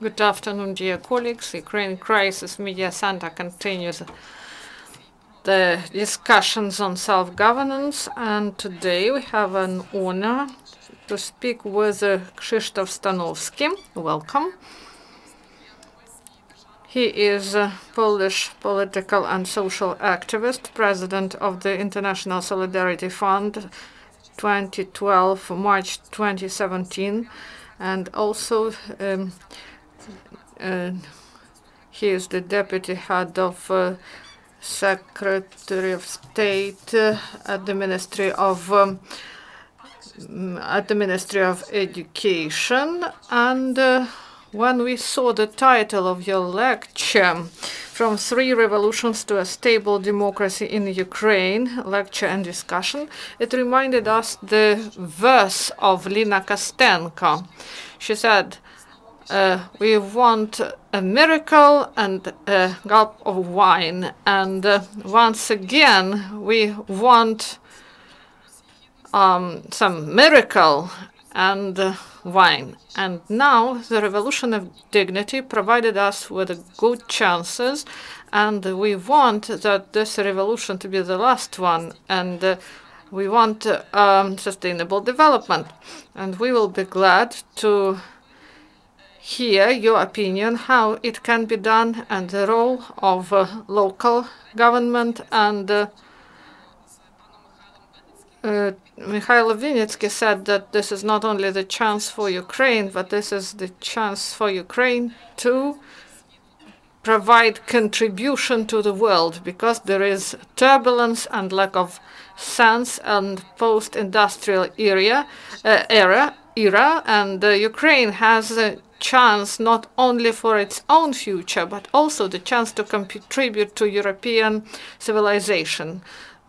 Good afternoon, dear colleagues. Ukraine Crisis Media Center continues the discussions on self-governance, and today we have an honor to speak with Krzysztof Stanowski. Welcome. He is a Polish political and social activist, president of the International Solidarity Fund 2012, March 2017, and also he is the deputy head of Secretary of State at the Ministry of Education. And when we saw the title of your lecture, From Three Revolutions to a Stable Democracy in Ukraine, lecture and discussion, it reminded us the verse of Lina Kostenko. She said, we want a miracle and a gulp of wine. And once again, we want some miracle and wine. And now the revolution of dignity provided us with good chances, and we want that this revolution to be the last one, and we want sustainable development. And we will be glad to hear your opinion how it can be done and the role of local government. And Mikhail Vinitsky said that this is not only the chance for Ukraine, but this is the chance for Ukraine to provide contribution to the world, because there is turbulence and lack of sense and post-industrial era, and Ukraine has a chance not only for its own future, but also the chance to contribute to European civilization.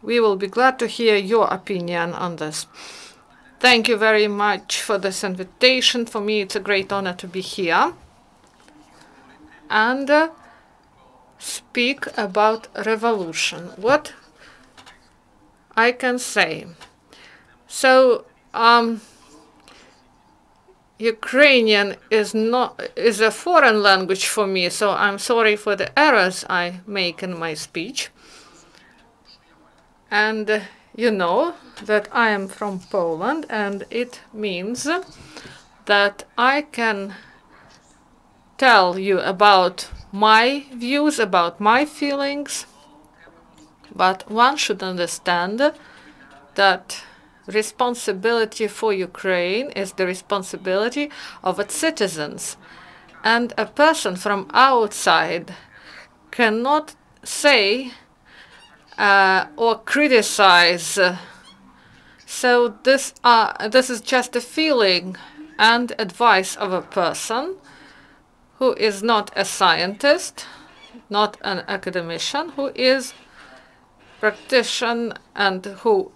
We will be glad to hear your opinion on this. Thank you very much for this invitation. For me, it's a great honor to be here and speak about revolution. What I can say. So, Ukrainian is a foreign language for me, so I'm sorry for the errors I make in my speech. And you know that I am from Poland, and it means that I can tell you about my views, about my feelings, but one should understand that responsibility for Ukraine is the responsibility of its citizens, and a person from outside cannot say or criticize. So this is just a feeling and advice of a person who is not a scientist, not an academician, who is practitioner and who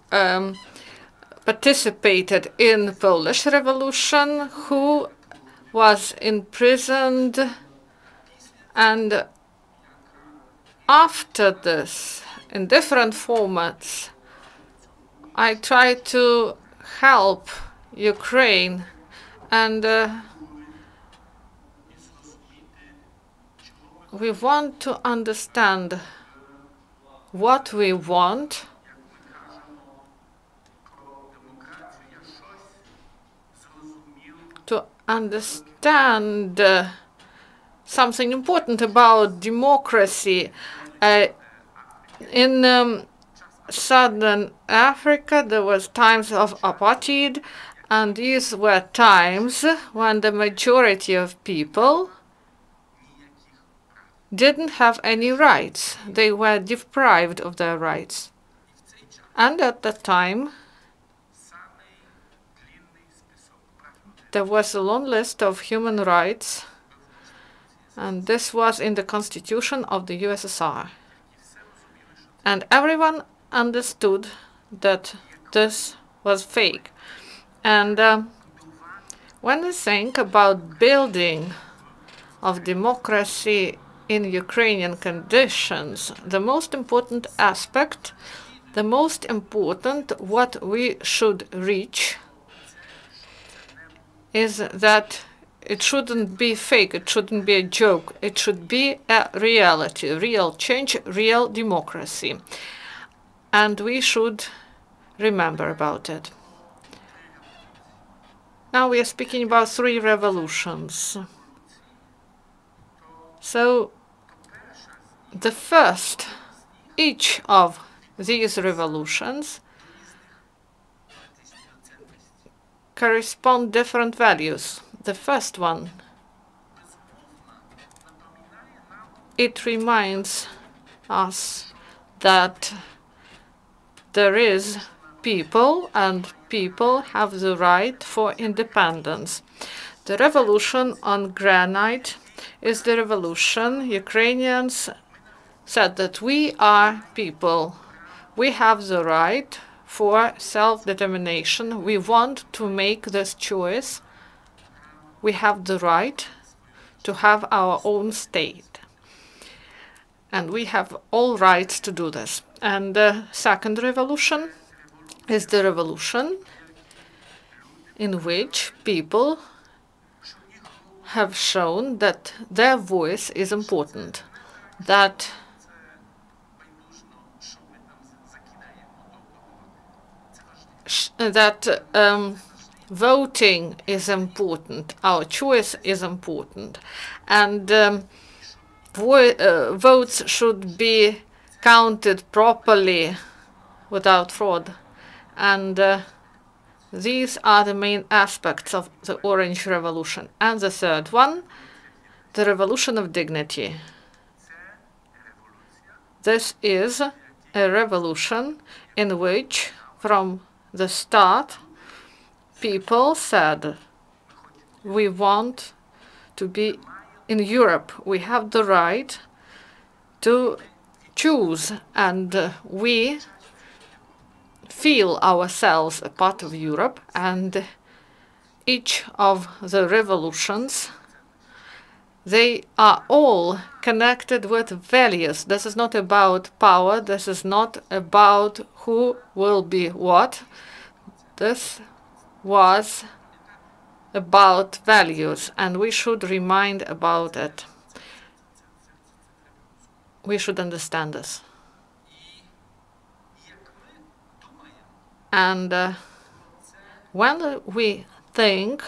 participated in Polish Revolution, who was imprisoned, and after this, in different formats, I try to help Ukraine, and we want to understand what we want, to understand something important about democracy. In Southern Africa, there was times of apartheid, and these were times when the majority of people didn't have any rights. They were deprived of their rights. And at that time, there was a long list of human rights, and this was in the Constitution of the USSR. And everyone understood that this was fake. And when we think about building of democracy in Ukrainian conditions, the most important aspect, the most important what we should reach is that It shouldn't be fake. It shouldn't be a joke. It should be a reality, real change, real democracy. And we should remember about it. Now we are speaking about 3 revolutions. So the first, each of these revolutions correspond different values. The first one, it reminds us that there is people and people have the right for independence. The revolution on granite is the revolution. Ukrainians said that we are people. We have the right for self-determination. We want to make this choice. We have the right to have our own state. And we have all rights to do this. And the second revolution is the revolution in which people have shown that their voice is important, that voting is important, our choice is important, and votes should be counted properly without fraud. And these are the main aspects of the Orange Revolution. And the third one, the revolution of dignity. This is a revolution in which, from the start, people said, we want to be in Europe. We have the right to choose, and we feel ourselves a part of Europe. And each of the revolutions, they are all connected with values. This is not about power. This is not about who will be what. This was about values, and we should remind about it. We should understand this. And when we think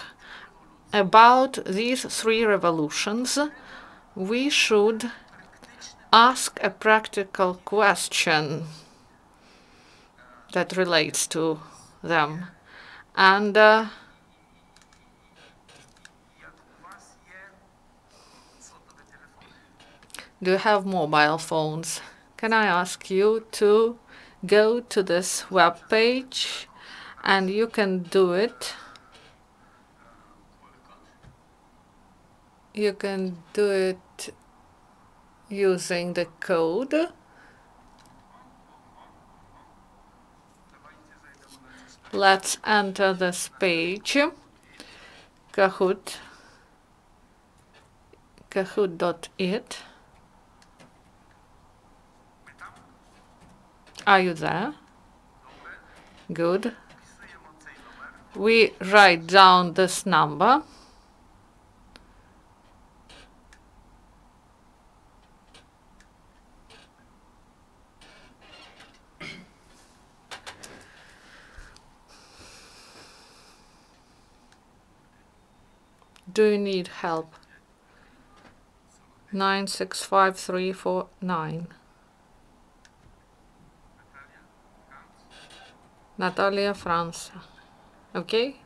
about these 3 revolutions, we should ask a practical question that relates to them. And do you have mobile phones? Can I ask you to go to this web page, and you can do it. You can do it using the code. Let's enter this page, kahoot.it. Are you there? Good. We write down this number. Do you need help? 965349. Natalia, France. Okay?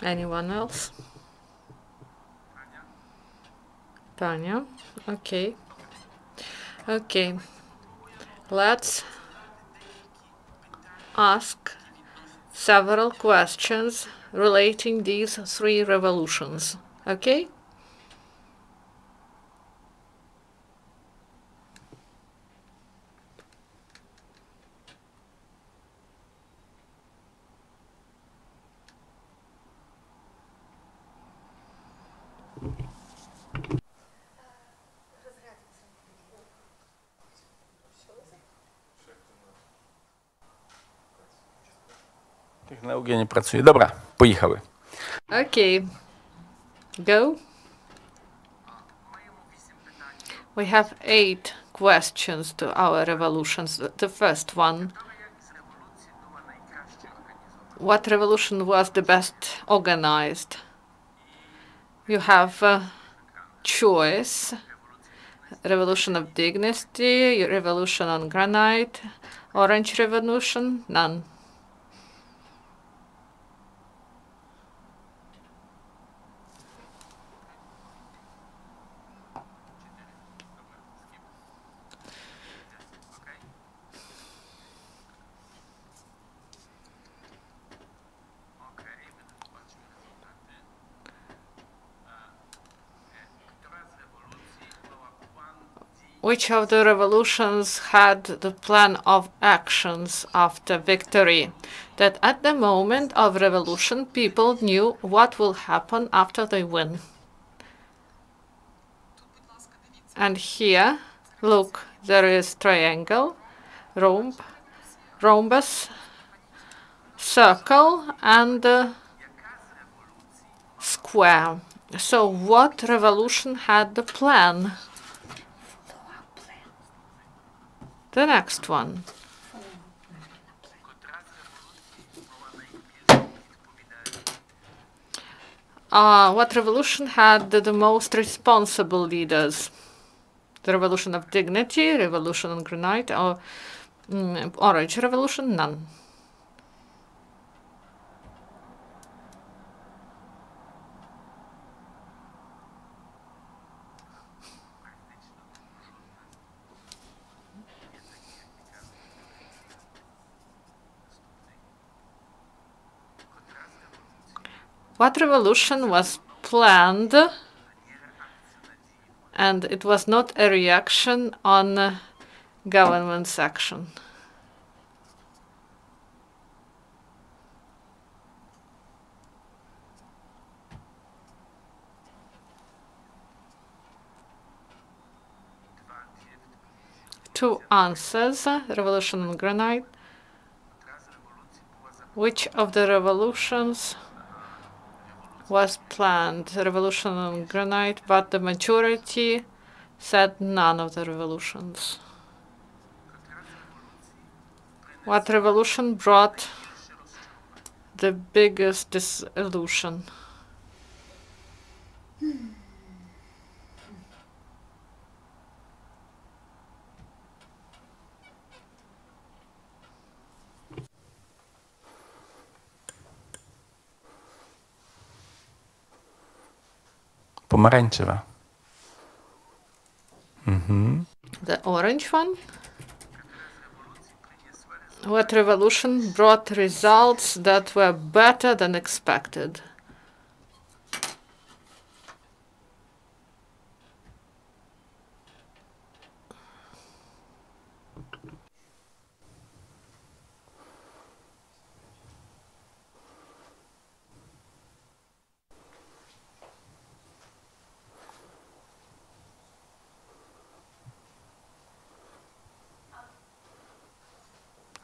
Anyone else? Tanya? Okay. Okay. Let's ask several questions relating these 3 revolutions. Okay? Technologia nie pracuje. Dobra, pojechały. Okay. Go. We have 8 questions to our revolutions. The first one. What revolution was the best organized? You have choice. Revolution of Dignity, Revolution on Granite, Orange Revolution, none. Which of the revolutions had the plan of actions after victory? That at the moment of revolution, people knew what will happen after they win. And here, look, there is triangle, rhombus, circle, and square. So what revolution had the plan? The next one. What revolution had the most responsible leaders? The Revolution of Dignity, Revolution on Granite, or Orange Revolution? None. What revolution was planned and it was not a reaction on government's action? Two answers. Revolution on Granite. Which of the revolutions was planned? Revolution on Granite, but the majority said none of the revolutions. What revolution brought the biggest disillusion? Pomarańczowa. The orange one? What revolution brought results that were better than expected?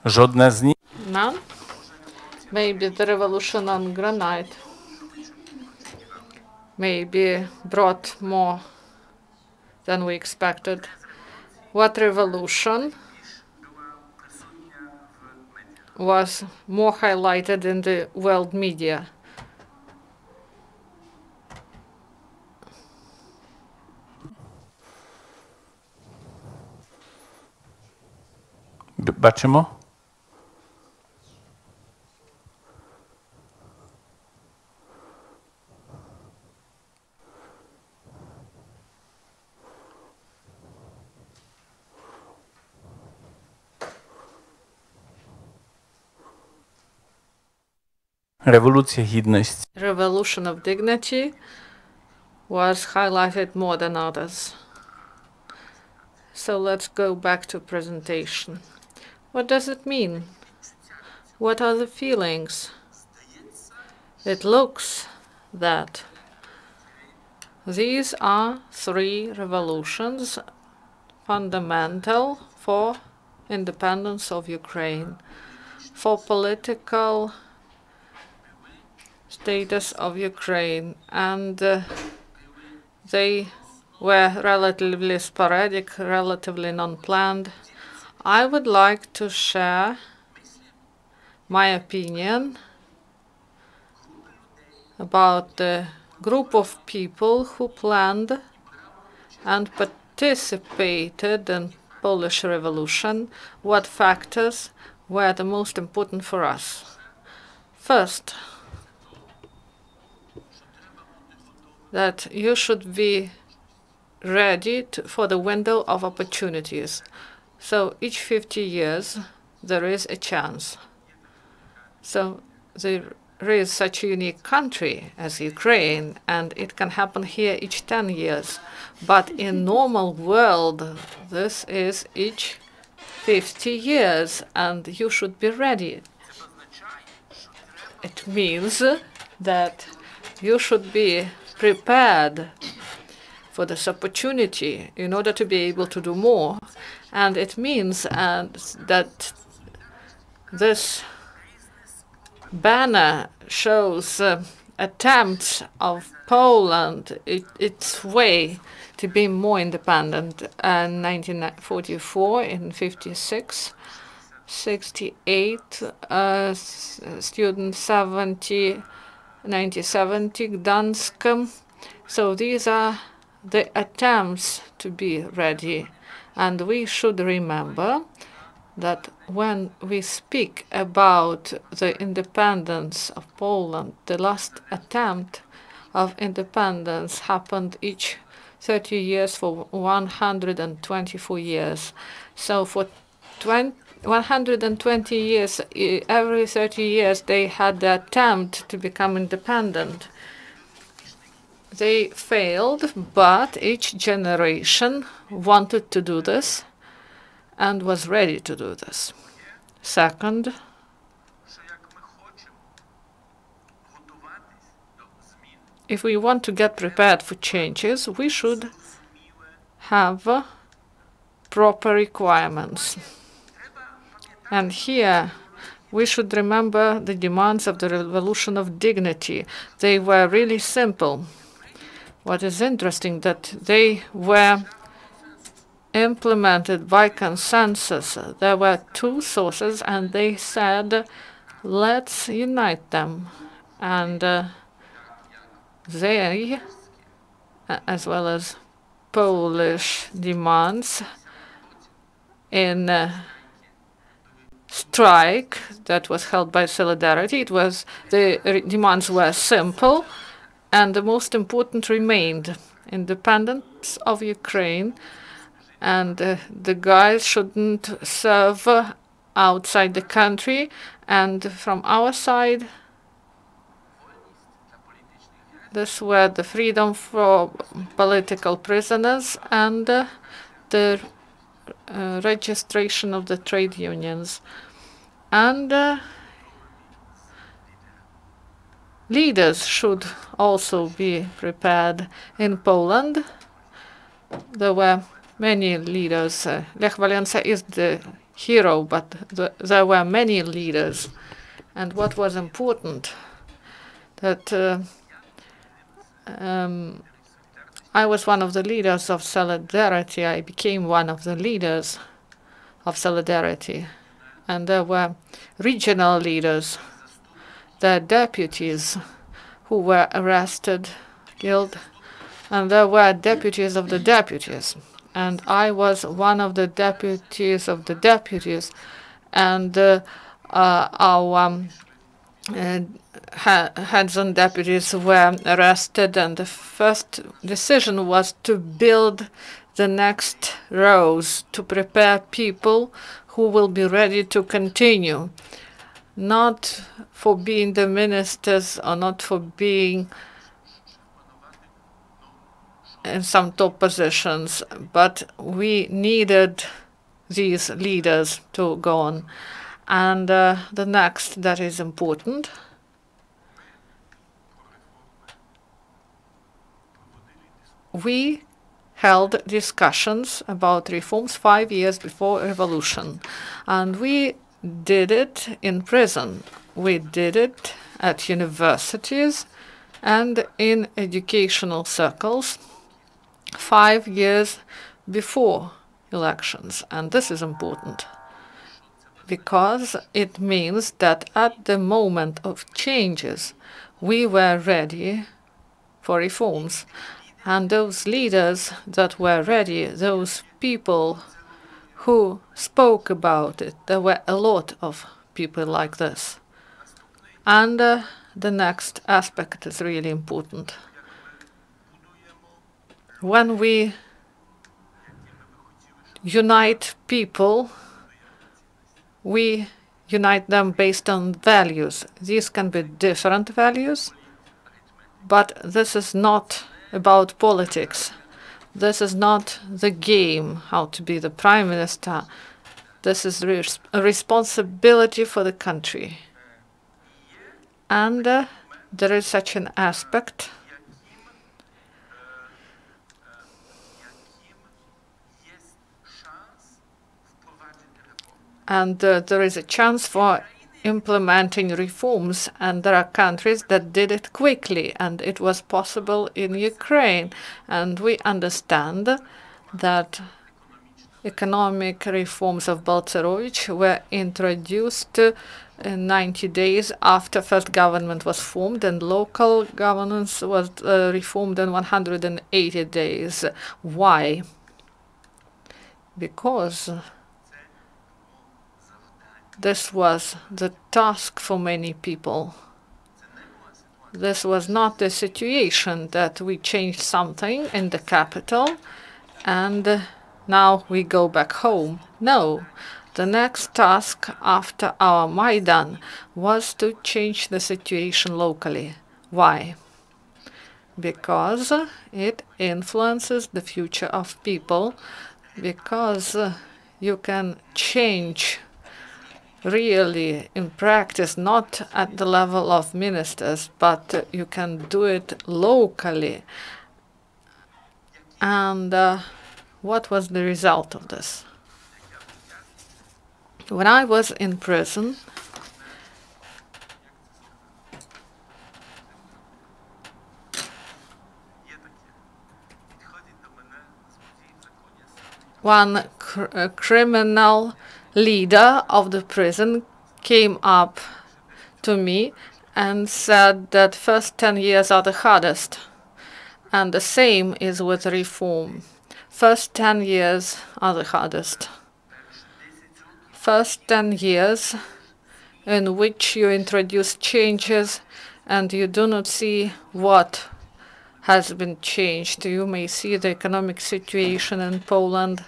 Żadne z nich? None? Maybe the revolution on Granite. Maybe brought more than we expected. What revolution was more highlighted in the world media? Baczymo? Rewolucja Hidności. Revolution of Dignity was highlighted more than others. So let's go back to presentation. What does it mean? What are the feelings? It looks that these are 3 revolutions fundamental for independence of Ukraine, for political status of Ukraine, and they were relatively sporadic, relatively non-planned. I would like to share my opinion about the group of people who planned and participated in Polish Revolution, what factors were the most important for us. First, that you should be ready for the window of opportunities. So each 50 years, there is a chance. So there is such a unique country as Ukraine, and it can happen here each 10 years. But in normal world, this is each 50 years, and you should be ready. It means that you should be prepared for this opportunity in order to be able to do more. And it means that this banner shows attempts of Poland, its way to be more independent. In 1944, in 56, 68, student 70, 1970, Gdansk. So these are the attempts to be ready. And we should remember that when we speak about the independence of Poland, the last attempt of independence happened each 30 years for 124 years. So for 120 years, every 30 years, they had the attempt to become independent. They failed, but each generation wanted to do this and was ready to do this. Second, if we want to get prepared for changes, we should have proper requirements. And here, we should remember the demands of the Revolution of Dignity. They were really simple. What is interesting that they were implemented by consensus. There were two sources, and they said, let's unite them. And they, as well as Polish demands in strike that was held by Solidarity, the demands were simple, and the most important remained independence of Ukraine, and the guys shouldn't serve outside the country. And from our side, this were the freedom for political prisoners and the registration of the trade unions. And leaders should also be prepared. In Poland, there were many leaders. Lech Walesa is the hero, but there were many leaders. And what was important, that I was one of the leaders of Solidarity. I became one of the leaders of Solidarity. And there were regional leaders, their deputies who were arrested, killed, and there were deputies of the deputies. And I was one of the deputies of the deputies, and our heads and deputies were arrested, and the first decision was to build the next rows, to prepare people who will be ready to continue, not for being the ministers or not for being in some top positions, but we needed these leaders to go on. And the next that is important, we held discussions about reforms 5 years before revolution, and we did it in prison. We did it at universities and in educational circles 5 years before elections. And this is important because it means that at the moment of changes, we were ready for reforms. And those leaders that were ready, those people who spoke about it, there were a lot of people like this. And the next aspect is really important. When we unite people, we unite them based on values. These can be different values, but this is not about politics. This is not the game, how to be the prime minister. This is a responsibility for the country. And there is such an aspect. And there is a chance for implementing reforms, and there are countries that did it quickly, and it was possible in Ukraine. And we understand that economic reforms of Balcerowicz were introduced in 90 days after first government was formed, and local governance was reformed in 180 days. Why? Because this was the task for many people. This was not the situation that we changed something in the capital and now we go back home. No, the next task after our Maidan was to change the situation locally. Why? Because it influences the future of people, because you can change really in practice, not at the level of ministers, but you can do it locally. And what was the result of this? When I was in prison, one criminal leader of the prison came up to me and said that first 10 years are the hardest. And the same is with reform. First 10 years are the hardest. First 10 years in which you introduce changes and you do not see what has been changed. You may see the economic situation in Poland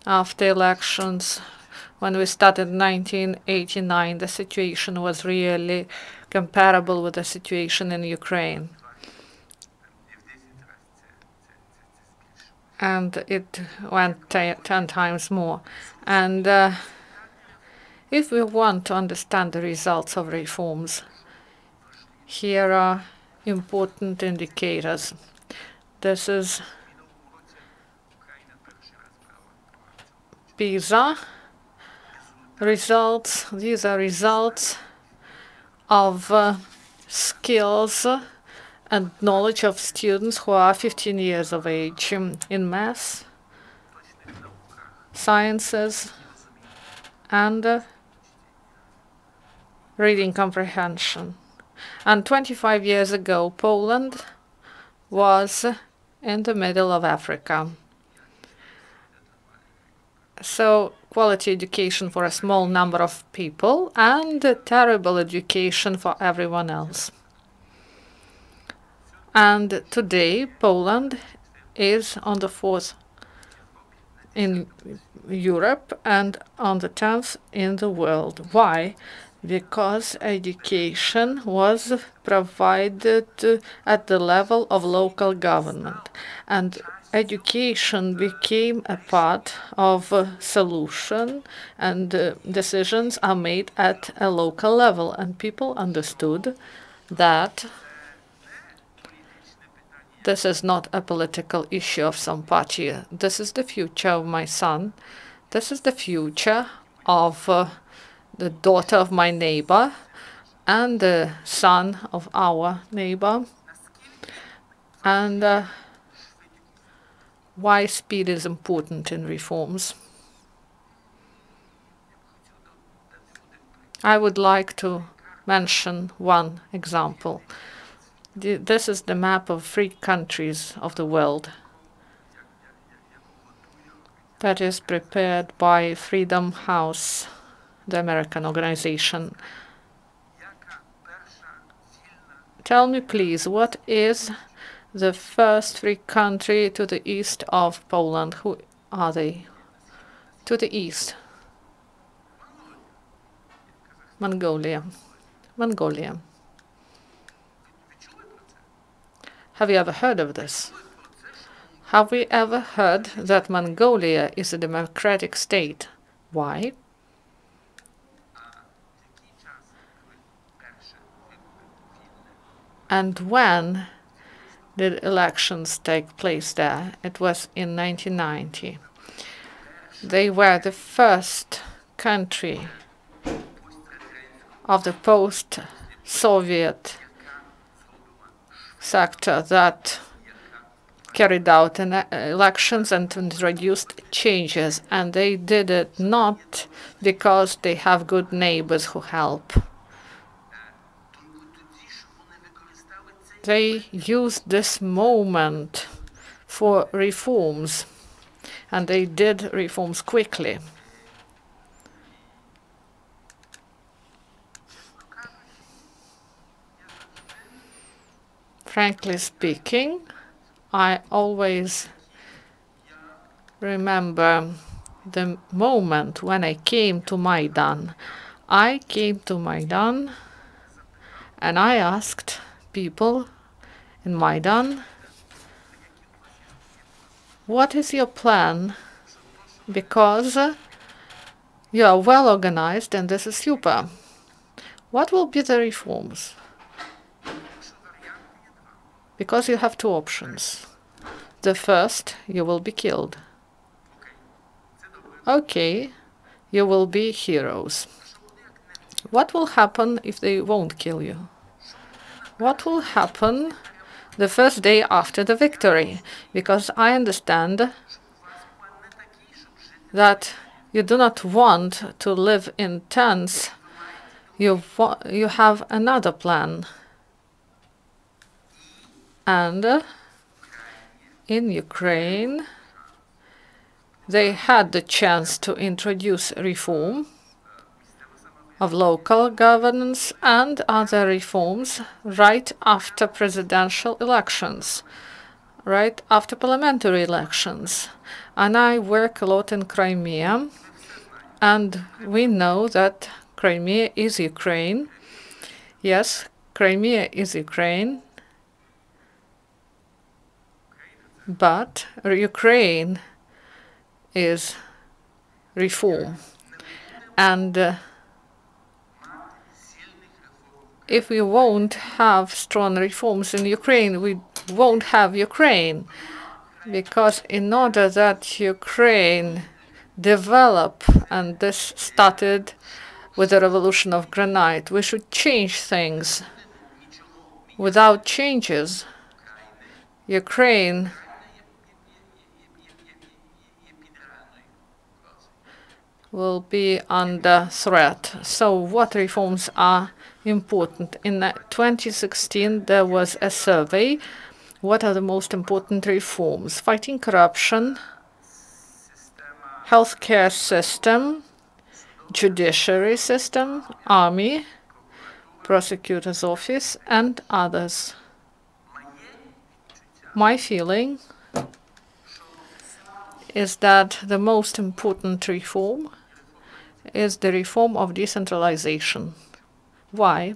after elections. When we started in 1989, the situation was really comparable with the situation in Ukraine. And it went 10 times more. And if we want to understand the results of reforms, here are important indicators. This is PISA results. These are results of skills and knowledge of students who are 15 years of age in math, sciences, and reading comprehension. And 25 years ago, Poland was in the middle of Africa. So quality education for a small number of people and terrible education for everyone else. And today, Poland is on the 4th in Europe and on the 10th in the world. Why? Because education was provided at the level of local government. And education became a part of a solution, and decisions are made at a local level. And people understood that this is not a political issue of some party. This is the future of my son. This is the future of the daughter of my neighbor. and the son of our neighbor, and why speed is important in reforms. I would like to mention one example. This is the map of 3 countries of the world that is prepared by Freedom House, the American organization. Tell me, please, what is the first 3 country to the east of Poland? Who are they? To the east. Mongolia. Mongolia. Have you ever heard of this? Have we ever heard that Mongolia is a democratic state? Why? And when did elections take place there? It was in 1990. They were the first country of the post-Soviet sector that carried out elections and introduced changes, and they did it not because they have good neighbors who help. They used this moment for reforms, and they did reforms quickly. Frankly speaking, I always remember the moment when I came to Maidan. I came to Maidan and I asked people in Maidan, what is your plan? Because you are well organized and this is super. What will be the reforms? Because you have 2 options. The first, you will be killed. Okay, you will be heroes. What will happen if they won't kill you? What will happen the first day after the victory? Because I understand that you do not want to live in tents. You have another plan. And in Ukraine, they had the chance to introduce reform of local governance and other reforms right after presidential elections, right after parliamentary elections. And I work a lot in Crimea, and we know that Crimea is Ukraine. Yes, Crimea is Ukraine. But Ukraine is reform. And if we won't have strong reforms in Ukraine, we won't have Ukraine. Because in order that Ukraine develop, and this started with the revolution of granite, we should change things. Without changes, Ukraine will be under threat. So what reforms are important? In 2016, there was a survey. What are the most important reforms? Fighting corruption, healthcare system, judiciary system, army, prosecutor's office, and others. My feeling is that the most important reform is the reform of decentralization. Why?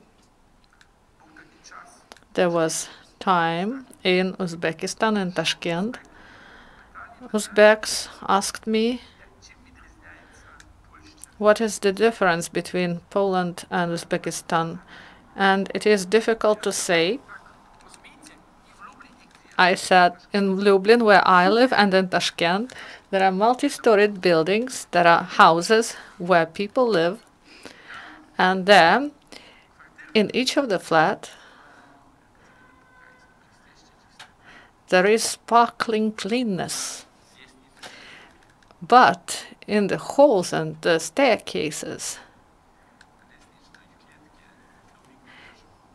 There was time in Uzbekistan and Tashkent. Uzbeks asked me, what is the difference between Poland and Uzbekistan? And it is difficult to say. I said, in Lublin, where I live, and in Tashkent, there are multi-storied buildings, there are houses where people live, and there In each of the flat, there is sparkling cleanness. But in the halls and the staircases,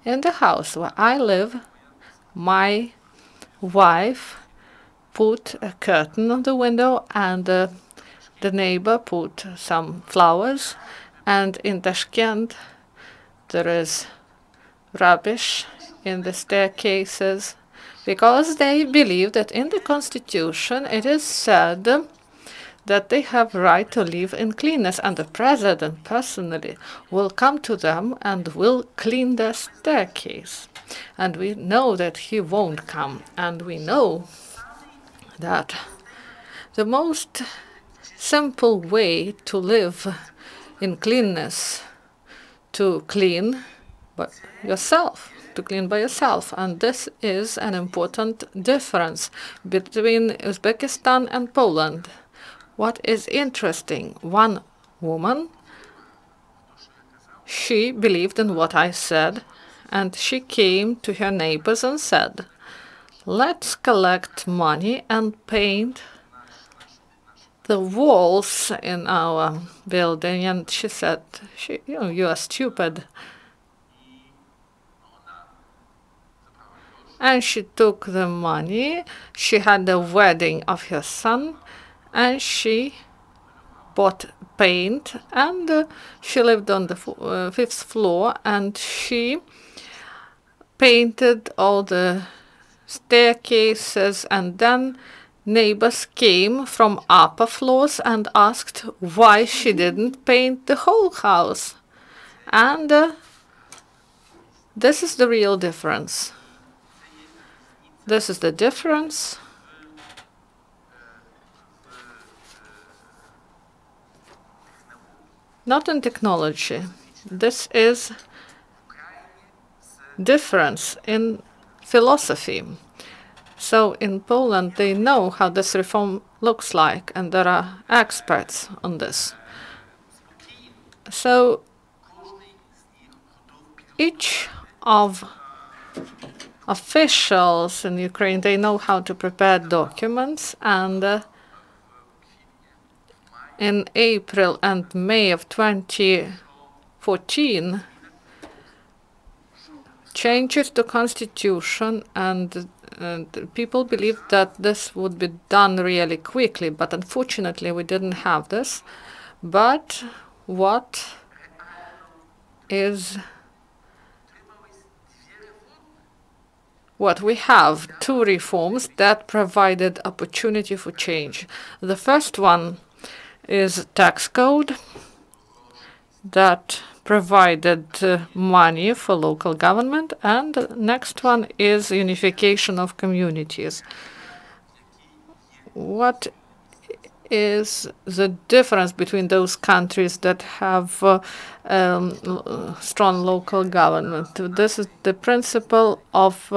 in the house where I live, my wife put a curtain on the window, and the neighbor put some flowers. And in Tashkent, there is rubbish in the staircases, because they believe that in the constitution it is said that they have right to live in cleanness, and the president personally will come to them and will clean their staircase. And we know that he won't come, and we know that the most simple way to live in cleanness, to clean by yourself, and this is an important difference between Uzbekistan and Poland. What is interesting, one woman, she believed in what I said, and she came to her neighbors and said, let's collect money and paint the walls in our building. And she said, you are stupid. And she took the money. She had the wedding of her son, and she bought paint, and she lived on the 5th floor, and she painted all the staircases. And then neighbors came from upper floors and asked why she didn't paint the whole house. And this is the real difference. This is the difference not in technology. This is difference in philosophy. So in Poland, they know how this reform looks like, and there are experts on this. So each of officials in Ukraine, they know how to prepare documents, and in April and May of 2014, changes to constitution, and people believed that this would be done really quickly, but unfortunately we didn't have this. But what we have, two reforms that provided opportunity for change. The first one is tax code that provided money for local government, and the next one is unification of communities. What is the difference between those countries that have strong local government? This is the principle of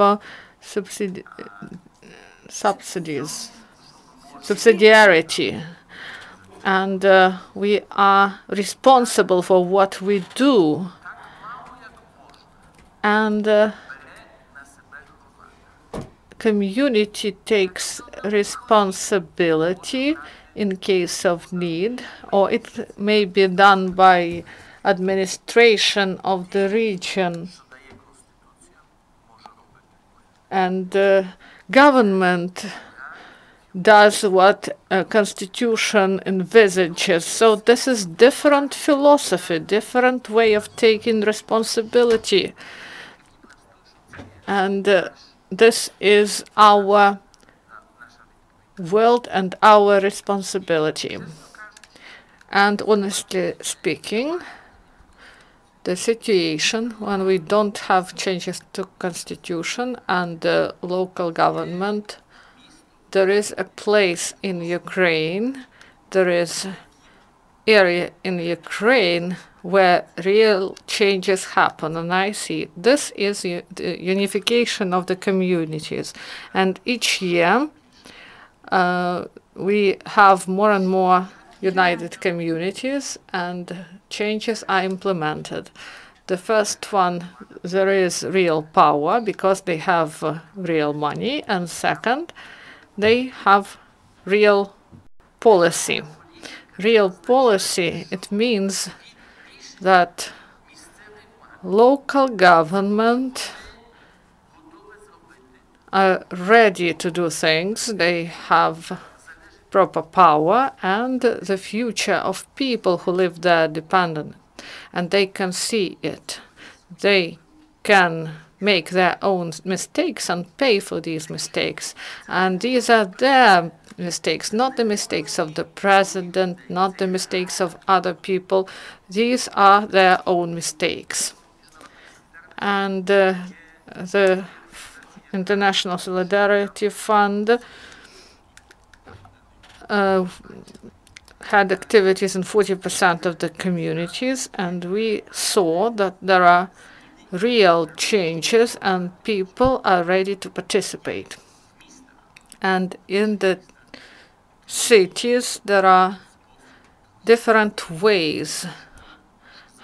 subsidiarity. And we are responsible for what we do. And community takes responsibility in case of need, or it may be done by administration of the region. And government does what a constitution envisages. So this is different philosophy, different way of taking responsibility. And this is our world and our responsibility. And honestly speaking, the situation when we don't have changes to constitution and local government, there is a place in Ukraine, there is area in Ukraine where real changes happen, and I see this is the unification of the communities. And each year we have more and more united communities, and changes are implemented. The first one, there is real power because they have real money, and second, they have real policy. Real policy, it means that local government are ready to do things. They have proper power, and the future of people who live there dependent, and they can see it. They can make their own mistakes and pay for these mistakes. And these are their mistakes, not the mistakes of the president, not the mistakes of other people. These are their own mistakes. And the International Solidarity Fund had activities in 40% of the communities, and we saw that there are real changes and people are ready to participate. And in the cities, there are different ways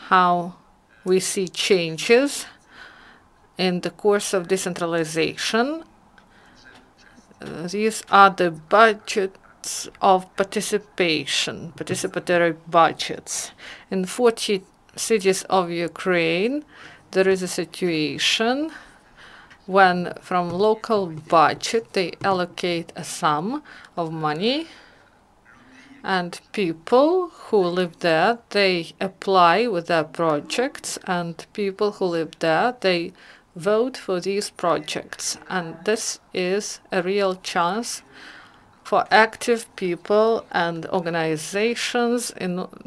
how we see changes in the course of decentralization. These are the budgets of participation, participatory budgets. In 40 cities of Ukraine, there is a situation when from local budget they allocate a sum of money, and people who live there, they apply with their projects, and people who live there, they vote for these projects. And this is a real chance for active people and organizations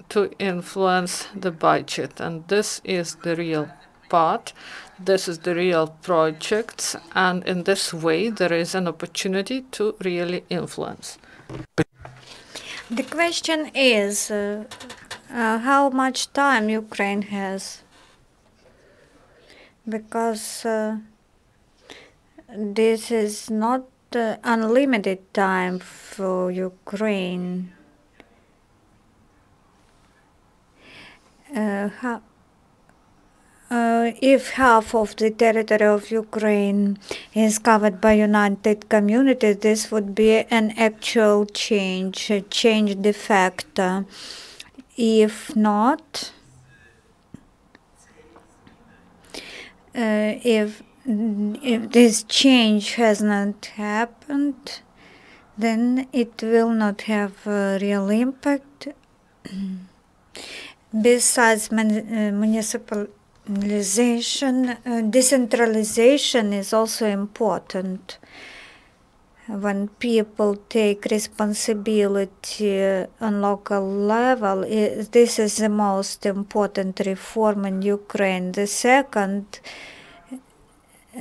to influence the budget. And this is the real part. This is the real projects. And in this way, there is an opportunity to really influence. The question is how much time Ukraine has, because this is not unlimited time for Ukraine. If half of the territory of Ukraine is covered by united community, this would be an actual change, a change de facto. If not, if this change has not happened, then it will not have a real impact. Besides decentralization is also important. When people take responsibility on local level, this is the most important reform in Ukraine. The second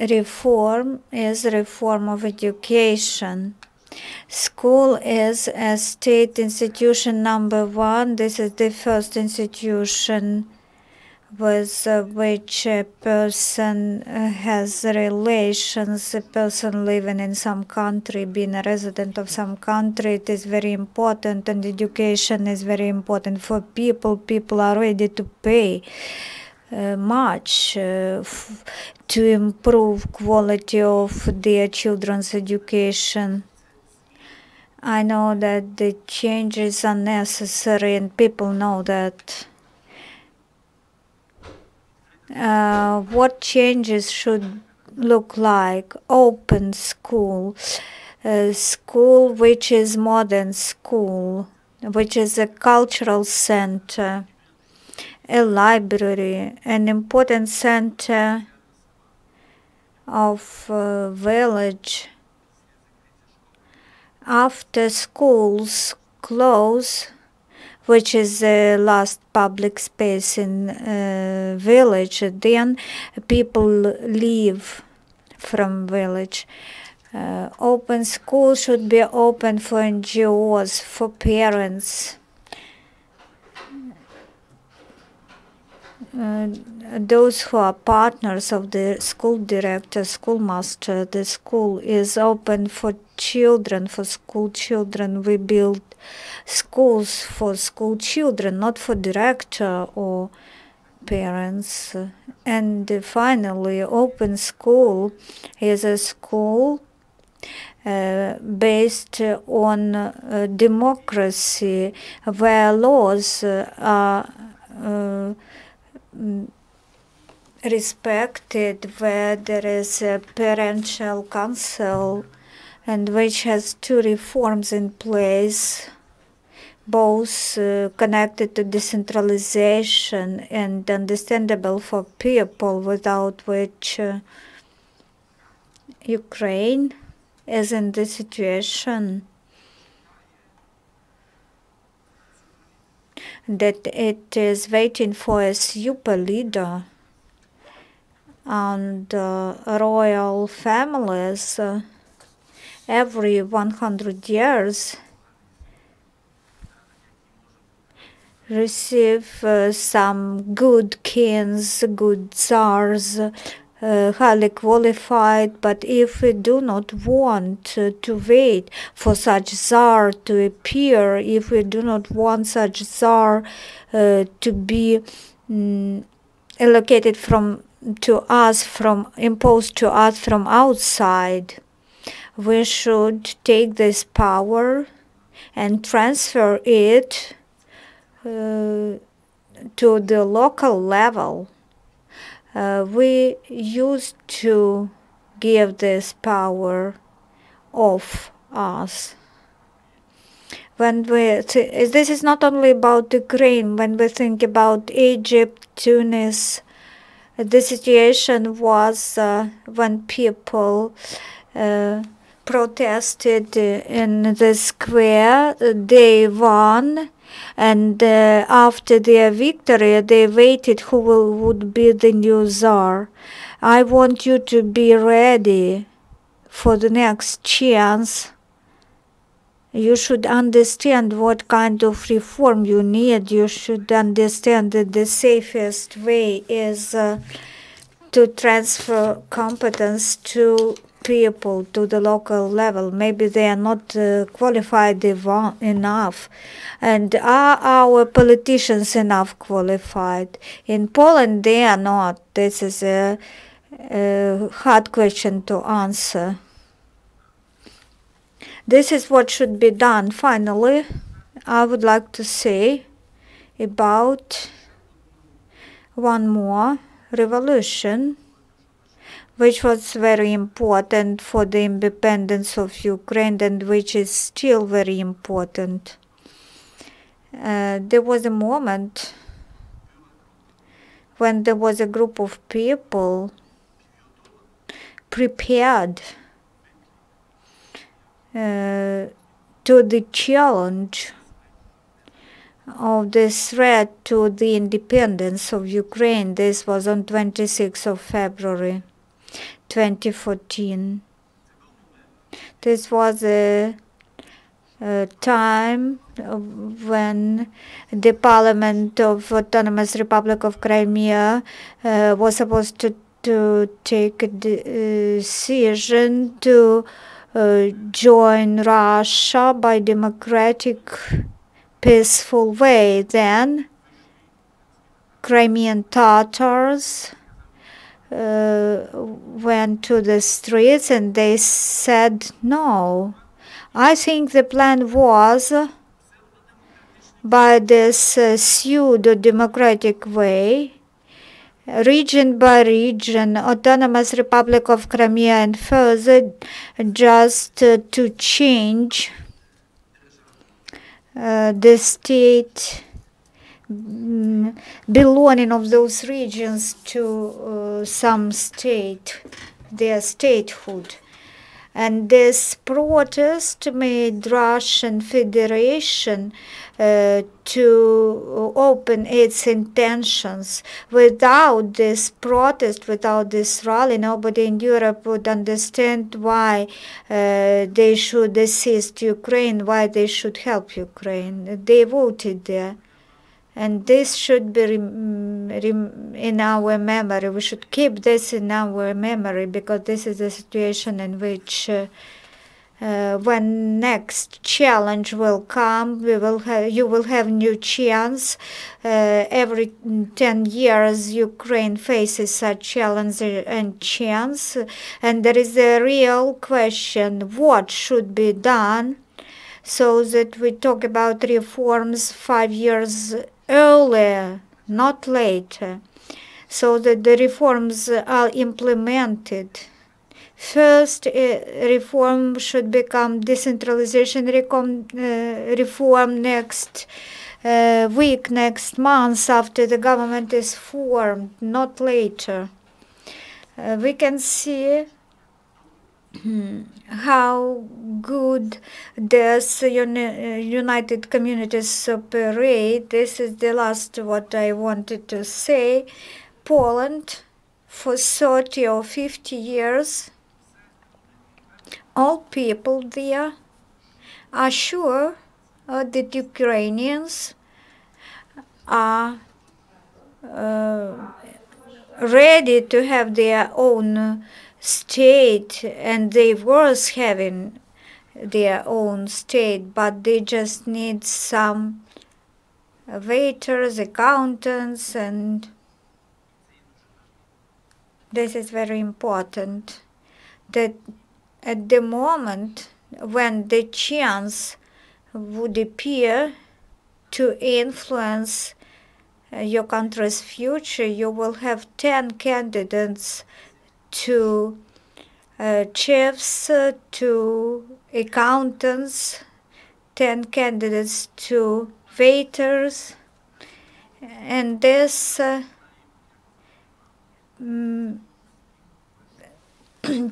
reform is reform of education. School is a state institution number one. This is the first institution with which a person has relations, a person living in some country, being a resident of some country. It is very important, and education is very important for people. People are ready to pay much to improve quality of their children's education. I know that the changes are necessary, and people know that. What changes should look like? Open school, school which is modern school, which is a cultural center, a library, an important center of village. After schools close, which is the last public space in village, then people leave from village. Open school should be open for NGOs, for parents. Those who are partners of the school director, schoolmaster. The school is open for children, for school children. We build schools for school children, not for director or parents. And finally, open school is a school based on democracy, where laws are respected, where there is a parental council, and which has two reforms in place, both connected to decentralization and understandable for people, without which Ukraine is in the situation that it is waiting for a super leader, and royal families every 100 years receive some good kings, good tsars, highly qualified. But if we do not want to wait for such tsar to appear, if we do not want such tsar to be allocated imposed to us from outside, we should take this power and transfer it to the local level. We used to give this power of us. This is not only about Ukraine. When we think about Egypt, Tunis, the situation was when people protested in the square, they won, and after their victory they waited who would be the new czar. I want you to be ready for the next chance. You should understand what kind of reform you need. You should understand that the safest way is to transfer competence to people, to the local level. Maybe they are not qualified enough. And are our politicians enough qualified? In Poland, they are not. This is a hard question to answer. This is what should be done. Finally, I would like to say about one more revolution, which was very important for the independence of Ukraine and which is still very important. There was a moment when there was a group of people prepared to the challenge of the threat to the independence of Ukraine. This was on 26th of February 2014. This was a time when the Parliament of Autonomous Republic of Crimea was supposed to take a decision to join Russia by democratic, peaceful way. Then Crimean Tatars went to the streets and they said no. I think the plan was, by this pseudo-democratic way, region by region, Autonomous Republic of Crimea and further, just to change the state belonging of those regions to some state, their statehood. And this protest made Russian Federation to open its intentions. Without this protest, without this rally, nobody in Europe would understand why they should assist Ukraine, why they should help Ukraine. They voted there. And this should be in our memory. We should keep this in our memory, because this is the situation in which when next challenge will come, you will have new chance. Every 10 years, Ukraine faces such challenge and chance, and there is a real question: what should be done so that we talk about reforms 5 years earlier, not later, so that the reforms are implemented. First, reform should become decentralization reform next week, next month after the government is formed, not later. We can see how good does United Communities operate. This is the last what I wanted to say. Poland, for 30 or 50 years, all people there are sure that Ukrainians are ready to have their own state, and they were having their own state, but they just need some waiters, accountants, and this is very important, that at the moment when the chance would appear to influence your country's future, you will have 10 candidates to chiefs, to accountants, 10 candidates to waiters, and this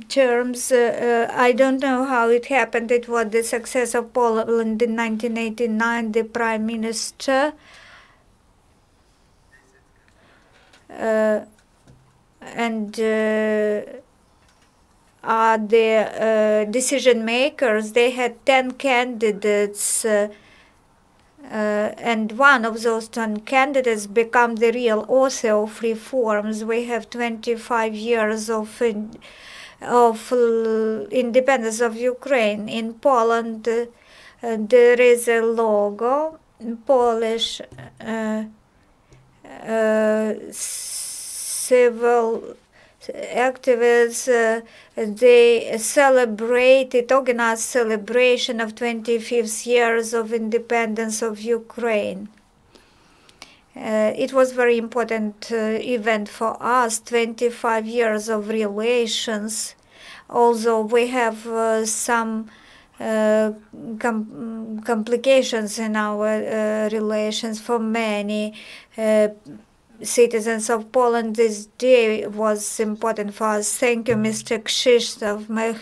terms, I don't know how it happened. It was the success of Poland in 1989. The prime minister and the decision makers, they had 10 candidates, and one of those 10 candidates become the real author of reforms. We have 25 years of independence of Ukraine. In Poland, there is a logo. Polish civil activists, they organized celebration of 25th years of independence of Ukraine. It was very important event for us, 25 years of relations, although we have some complications in our relations. For many citizens of Poland, this day was important for us. Thank you, Mr. Krzysztof. I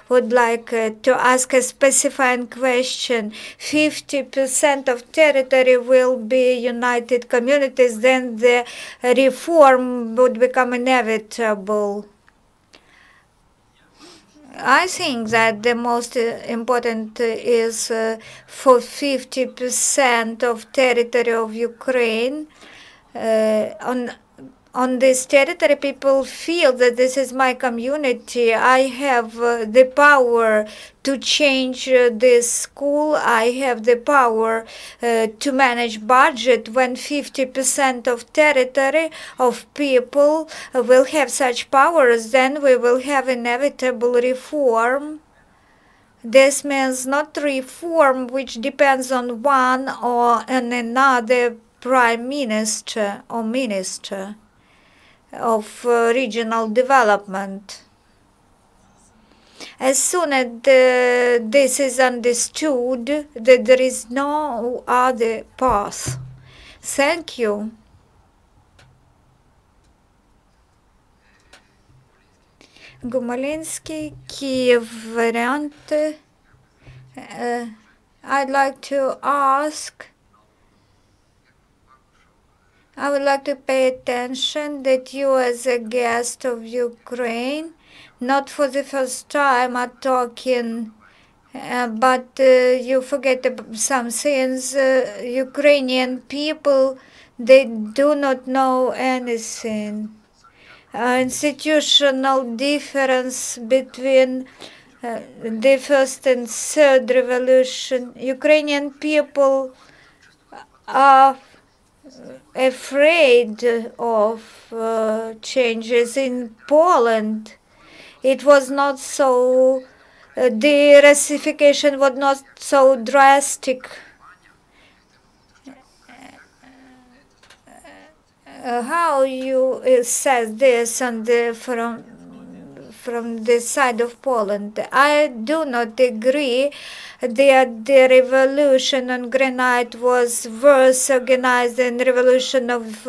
would like to ask a specifying question. 50% of territory will be United Communities, then the reform would become inevitable. I think that the most important is for 50% of territory of Ukraine. On this territory, people feel that this is my community. I have the power to change this school. I have the power to manage budget. When 50% of territory of people will have such powers, then we will have inevitable reform. This means not reform which depends on one or on another prime minister or minister of regional development. As soon as this is understood, that there is no other path. Thank you. Gumalinsky, Kiev variant. I'd like to ask, I would like to pay attention that you as a guest of Ukraine, not for the first time are talking, but you forget some things. Ukrainian people, they do not know anything. Institutional difference between the first and third revolution, Ukrainian people are afraid of changes. In Poland, it was not so, the Russification was not so drastic. How you assess this on the, from the side of Poland? I do not agree that the revolution on granite was worse organized than revolution of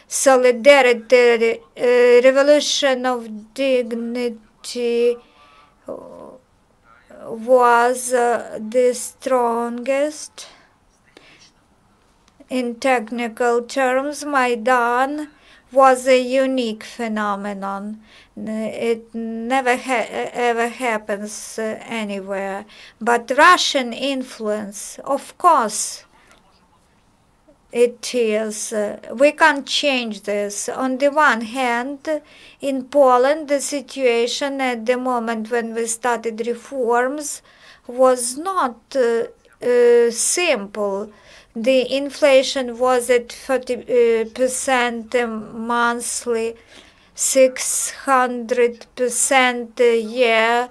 solidarity. Revolution of dignity was the strongest. In technical terms, Maidan was a unique phenomenon. It never ever happens anywhere. But Russian influence, of course, it is. We can't change this. On the one hand, in Poland, the situation at the moment when we started reforms was not simple. The inflation was at 40% monthly, 600% a year.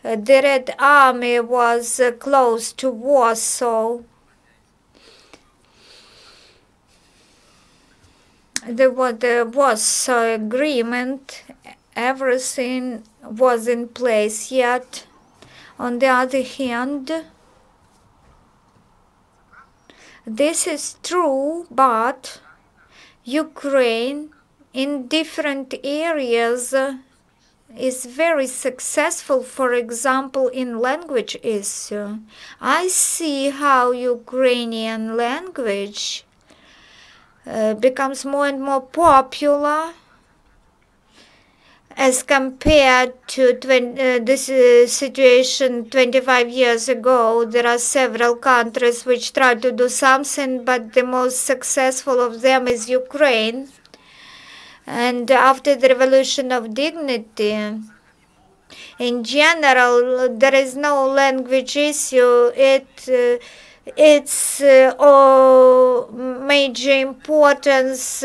The Red Army was close to Warsaw. There was agreement. Everything was in place yet. On the other hand, this is true, but Ukraine in different areas is very successful, for example, in language issue. I see how Ukrainian language becomes more and more popular as compared to this situation 25 years ago. There are several countries which try to do something, but the most successful of them is Ukraine. And after the Revolution of Dignity, in general, there is no language issue. Its major importance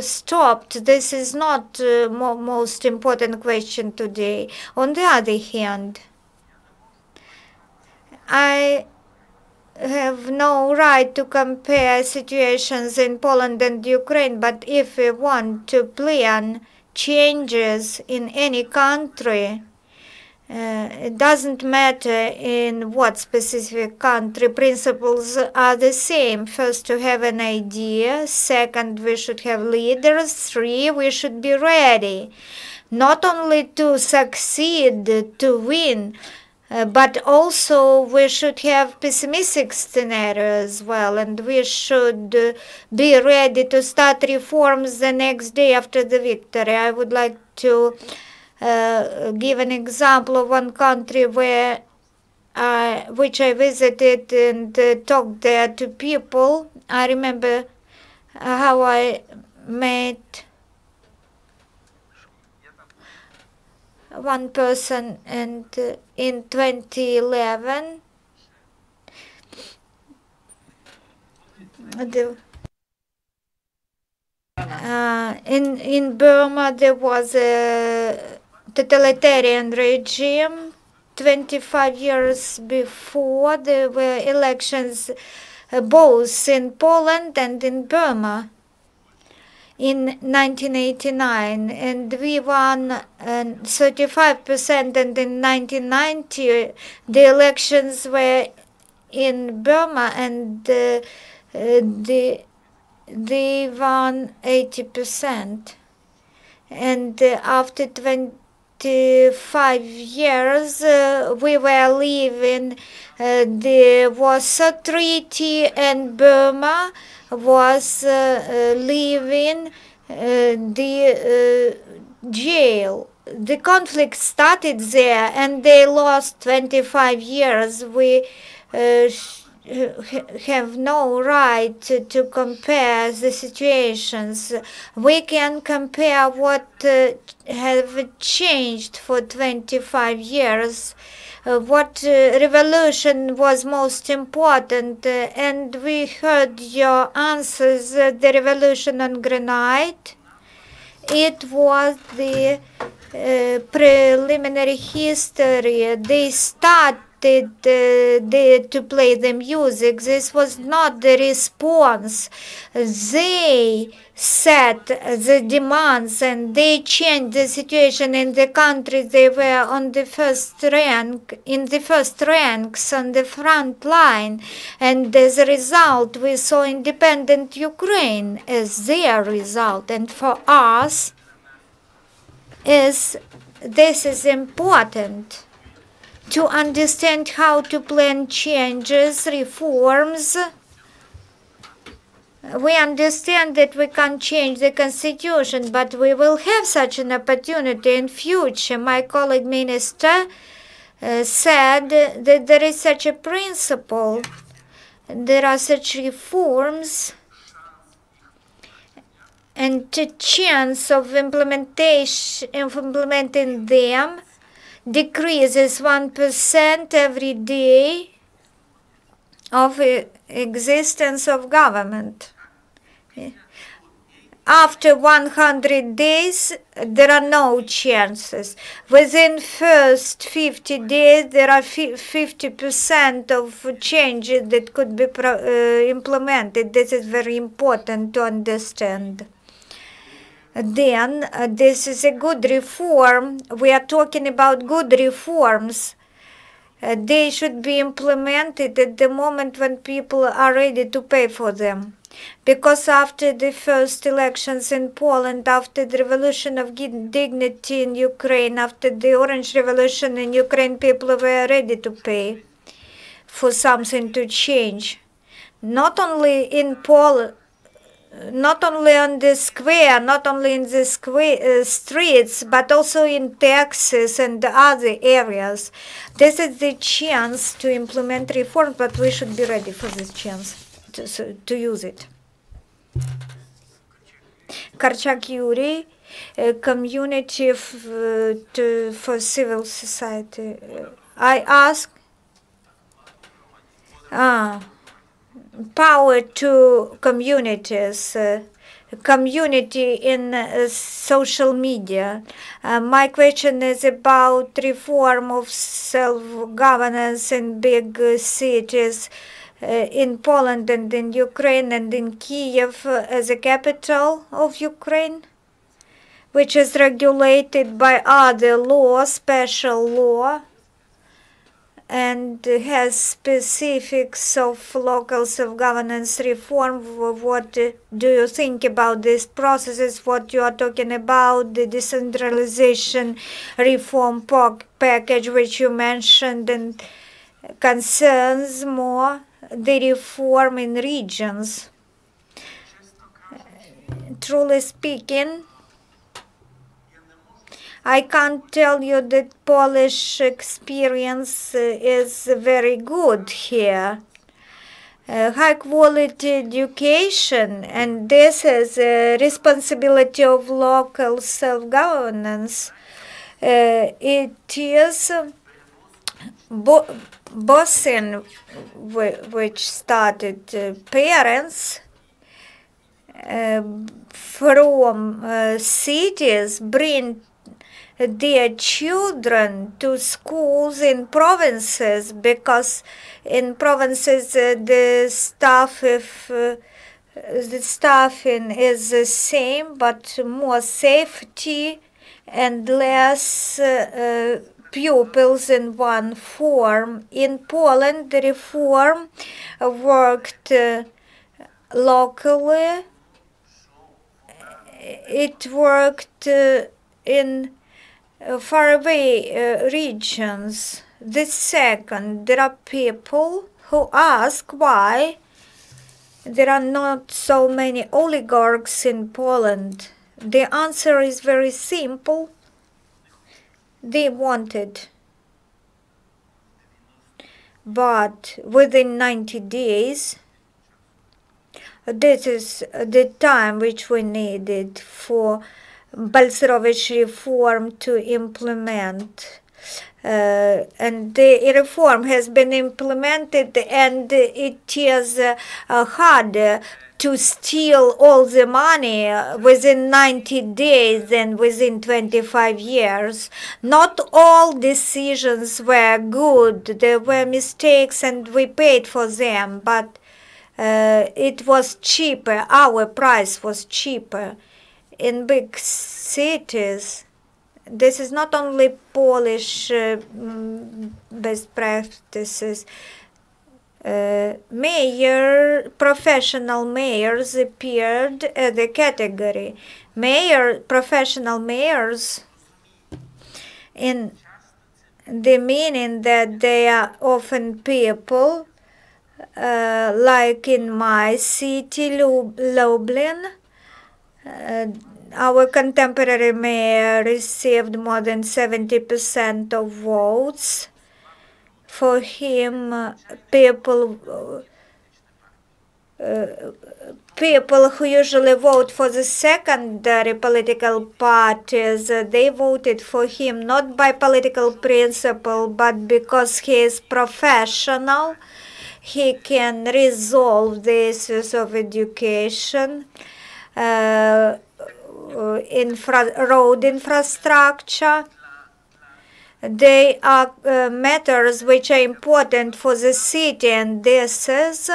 stopped. This is not most important question today. On the other hand, I have no right to compare situations in Poland and Ukraine, but if we want to plan changes in any country, it doesn't matter in what specific country, principles are the same. First, to have an idea. Second, we should have leaders. 3, we should be ready, not only to succeed, to win, but also we should have pessimistic scenario as well, and we should be ready to start reforms the next day after the victory. I would like to give an example of one country where which I visited and talked there to people. I remember how I met one person, and in 2011 in Burma there was a totalitarian regime. 25 years before, there were elections both in Poland and in Burma in 1989, and we won 35%, and in 1990 the elections were in Burma, and they won 80%. And after 25 years, we were leaving the Warsaw Treaty, and Burma was leaving the jail. The conflict started there, and they lost 25 years. We have no right to compare the situations. We can compare what have changed for 25 years, what revolution was most important, and we heard your answers. The revolution on granite, it was the preliminary history. They started to play the music. This was not the response. They set the demands and they changed the situation in the country. They were on the first rank, in the first ranks on the front line, and as a result we saw independent Ukraine as their result. And for us, this is important to understand how to plan changes, reforms. We understand that we can't change the constitution, but we will have such an opportunity in future. My colleague minister said that there is such a principle, there are such reforms, and the chance of implementing them decreases 1% every day of existence of government. After 100 days, there are no chances. Within first 50 days, there are 50% of changes that could be implemented. This is very important to understand. Then this is a good reform. We are talking about good reforms. They should be implemented at the moment when people are ready to pay for them. Because after the first elections in Poland, after the revolution of dignity in Ukraine, after the Orange Revolution in Ukraine, people were ready to pay for something to change. Not only in Poland, not only on the square, not only in the streets, but also in taxes and other areas. This is the chance to implement reform, but we should be ready for this chance to use it. Karchak Yuri, community for civil society. I ask. Power to communities, community in social media. My question is about reform of self-governance in big cities in Poland and in Ukraine and in Kiev as a capital of Ukraine, which is regulated by other law, special law, and has specifics of local self-governance reform. What do you think about these processes, what you are talking about, the decentralization reform package which you mentioned, and concerns more the reform in regions? Truly speaking, I can't tell you that Polish experience is very good here. High quality education, and this is a responsibility of local self-governance. It is Boston, which started parents from cities bring their children to schools in provinces, because in provinces the staffing is the same, but more safety and less pupils in one form. In Poland, the reform worked locally. It worked in faraway regions. The second, there are people who ask why there are not so many oligarchs in Poland. The answer is very simple. They wanted. but within 90 days, this is the time which we needed for Balcerovich reform to implement. And the reform has been implemented, and it is harder to steal all the money within 90 days than within 25 years. Not all decisions were good. There were mistakes and we paid for them, but it was cheaper. Our price was cheaper. In big cities, this is not only Polish best practices. Professional mayors appeared as a category. Professional mayors, in the meaning that they are often people, like in my city, Lublin, our contemporary mayor received more than 70% of votes. For him, people who usually vote for the secondary political parties, they voted for him not by political principle, but because he is professional. He can resolve the issues of education, road infrastructure. They are matters which are important for the city, and this is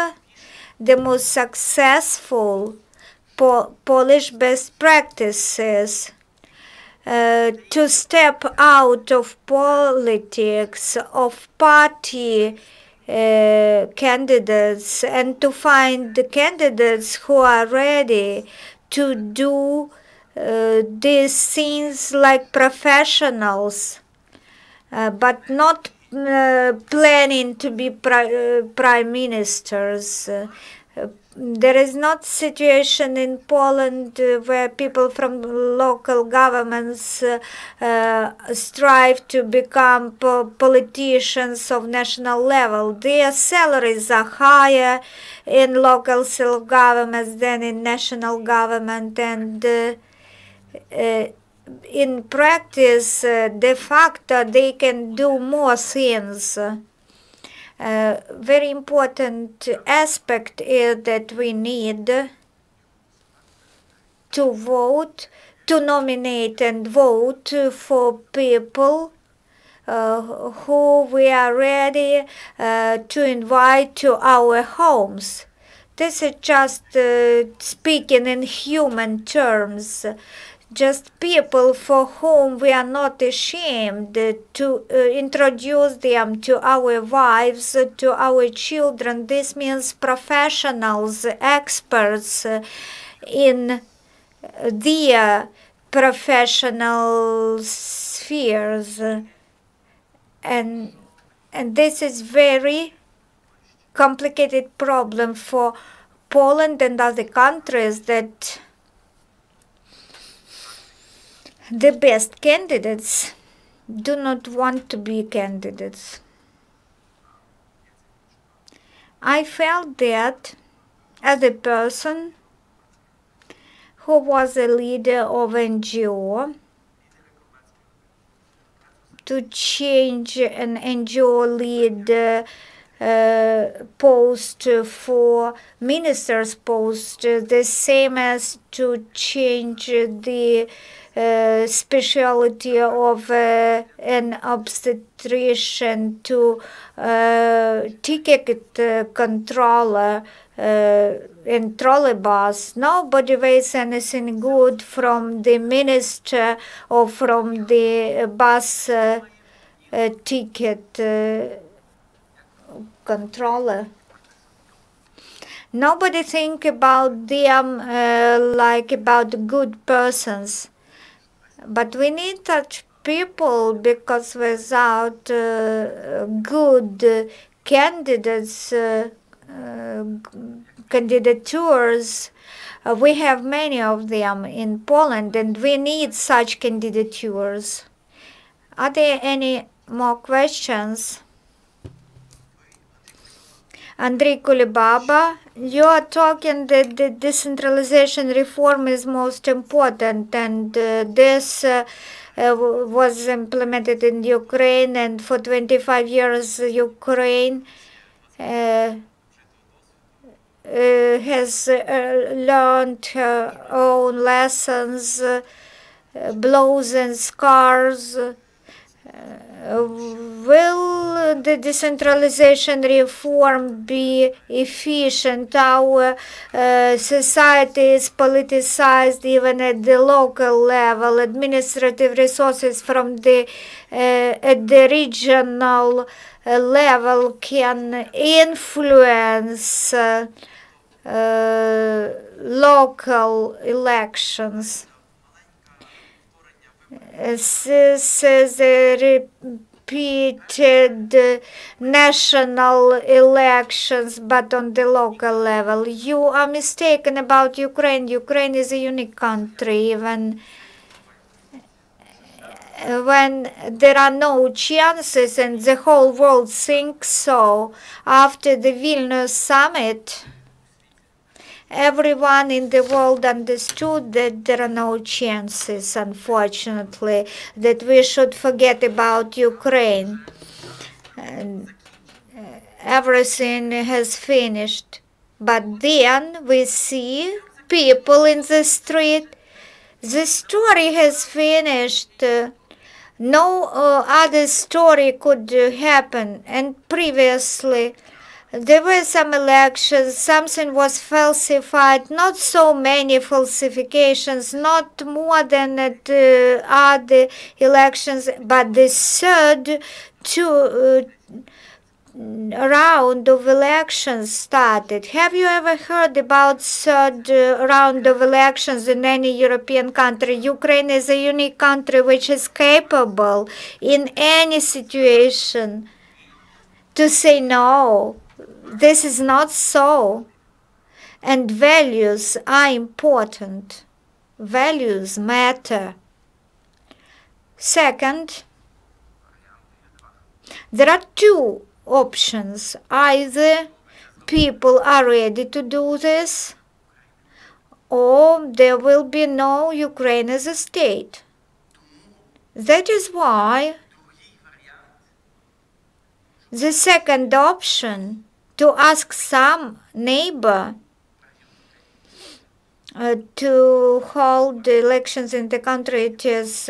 the most successful Polish best practices. To step out of politics, of party candidates, and to find the candidates who are ready to do these things like professionals, but not planning to be prime ministers. There is not situation in Poland where people from local governments strive to become politicians of national level. Their salaries are higher in local self-governments than in national government, and in practice, de facto, they can do more things. Very important aspect is that we need to vote, to nominate and vote for people who we are ready to invite to our homes. This is just speaking in human terms. Just people for whom we are not ashamed to introduce them to our wives, to our children. This means professionals, experts in their professional spheres. And this is very complicated problem for Poland and other countries, that the best candidates do not want to be candidates. I felt that as a person who was a leader of NGO, to change an NGO lead post for minister's post, the same as to change the specialty of an obstetrician to ticket controller in trolleybus. Nobody waits anything good from the minister or from the bus ticket controller. Nobody think about them like about good persons. But we need such people, because without good candidates, candidatures, we have many of them in Poland, and we need such candidatures. Are there any more questions? Andrei Kulibaba, you are talking that the decentralization reform is most important, and this was implemented in Ukraine, and for 25 years Ukraine has learned her own lessons, blows and scars. Will the decentralization reform be efficient? Our society is politicized even at the local level. Administrative resources from the at the regional level can influence local elections. This is a repeated national elections, but on the local level. You are mistaken about Ukraine. Ukraine is a unique country, even when there are no chances, and the whole world thinks so. After the Vilnius summit, everyone in the world understood that there are no chances, unfortunately, that we should forget about Ukraine. And everything has finished. But then we see people in the street. The story has finished. No other story could happen. And previously, there were some elections, something was falsified, not so many falsifications, not more than at other elections, but the third round of elections started. Have you ever heard about third round of elections in any European country? Ukraine is a unique country which is capable in any situation to say no. This is not so. And values are important. Values matter. Second, there are two options. Either people are ready to do this, or there will be no Ukraine as a state. That is why the second option, to ask some neighbor to hold the elections in the country, it is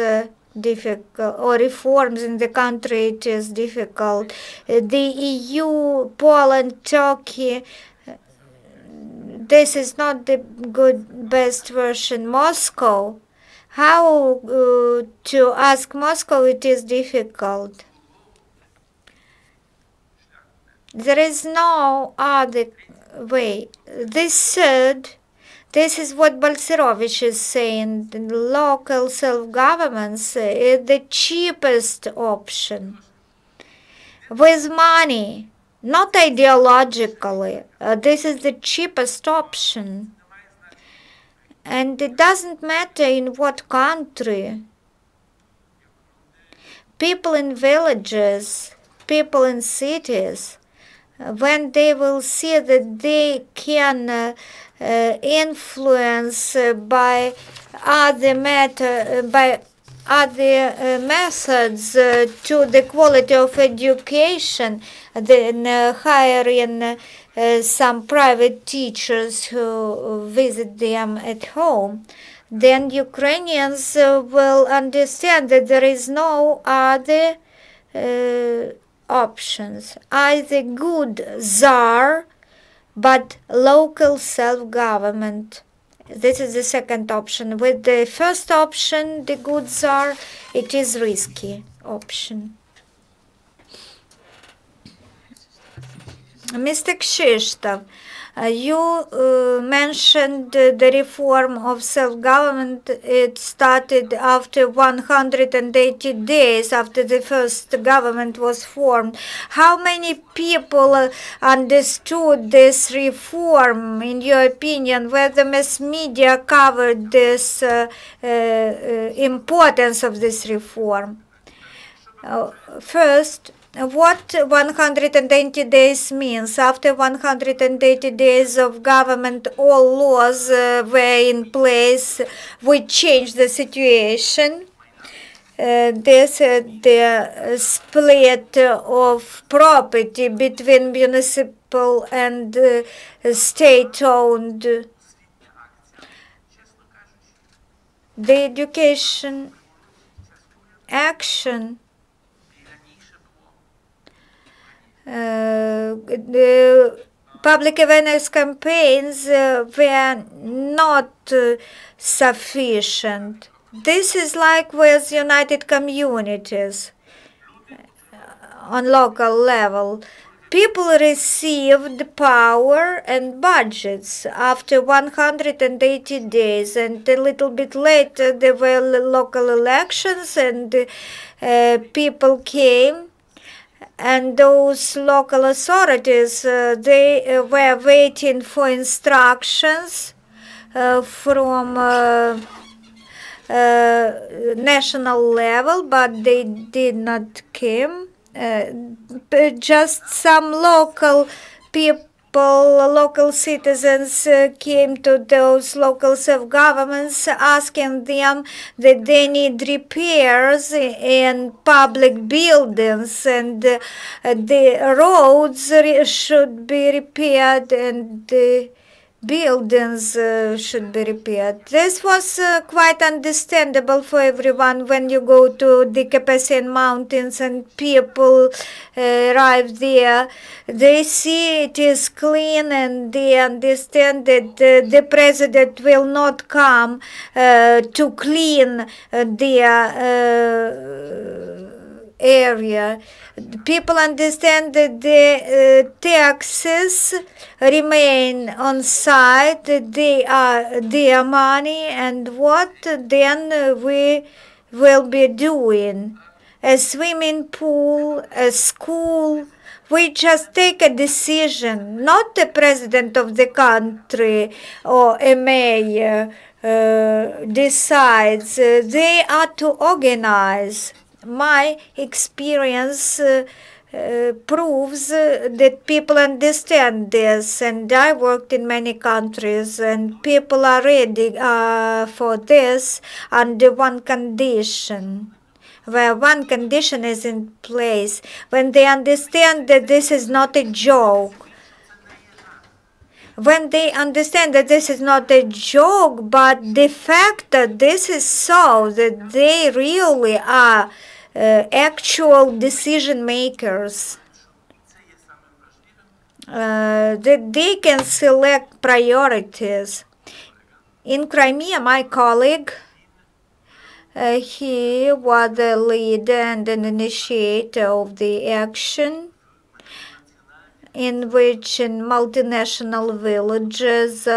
difficult, or reforms in the country, it is difficult. The EU, Poland, Turkey, this is not the best version. Moscow, how to ask Moscow, it is difficult. There is no other way. This is what Balcerovich is saying. The local self-governments is the cheapest option. With money, not ideologically. This is the cheapest option. And it doesn't matter in what country. People in villages, people in cities, when they will see that they can influence by other methods to the quality of education, then hiring some private teachers who visit them at home, then Ukrainians will understand that there is no other options. Either good czar, but local self-government. This is the second option. With the first option, the good czar, it is risky option. Mr. Krzysztof, you mentioned the reform of self-government. It started after 180 days after the first government was formed. How many people understood this reform, in your opinion? Whether mass media covered this importance of this reform? First, what 180 days means. After 180 days of government, all laws were in place. We changed the situation. There's the split of property between municipal and state-owned. The education action, the public awareness campaigns were not sufficient. This is like with United Communities on local level. People received power and budgets after 180 days, and a little bit later there were local elections, and people came, and those local authorities they were waiting for instructions from national level, but they did not come. Just some local people, local citizens came to those local self-governments asking them that they need repairs in public buildings, and the roads should be repaired, and the buildings should be repaired. This was quite understandable for everyone. When you go to the Carpathian Mountains and people arrive there, they see it is clean, and they understand that the president will not come to clean their area. People understand that the taxes remain on site, they are their money, and what then we will be doing? A swimming pool, a school, we just take a decision, not the president of the country or a mayor decides. They are to organize. My experience proves that people understand this, and I worked in many countries, and people are ready for this under one condition. Where one condition is in place, when they understand that this is not a joke. When they understand that this is not a joke, but the fact that this is so, that they really are actual decision makers, that they can select priorities. In Crimea, my colleague, he was the leader and an initiator of the action, in which in multinational villages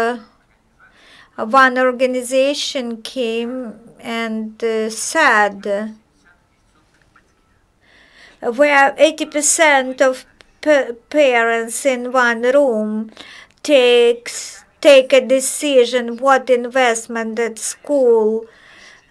one organization came and said, where 80% of parents in one room take a decision what investment at school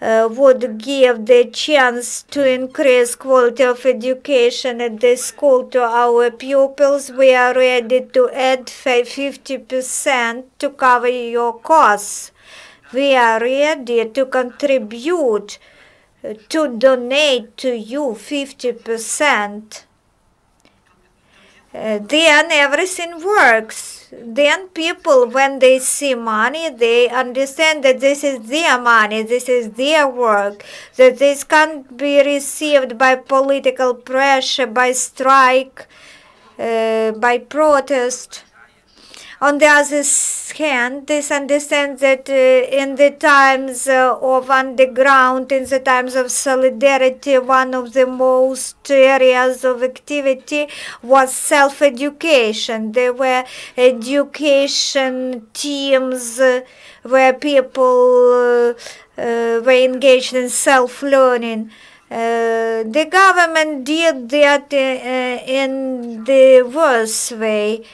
would give the chance to increase quality of education at the school to our pupils. We are ready to add 50% to cover your costs. We are ready to contribute, to donate to you 50%. Then everything works. Then people, when they see money, they understand that this is their money, this is their work, that this can't be received by political pressure, by strike, by protest. On the other hand, this understands that in the times of underground, in the times of solidarity, one of the most areas of activity was self-education. There were education teams where people were engaged in self-learning. The government did that in the worst way.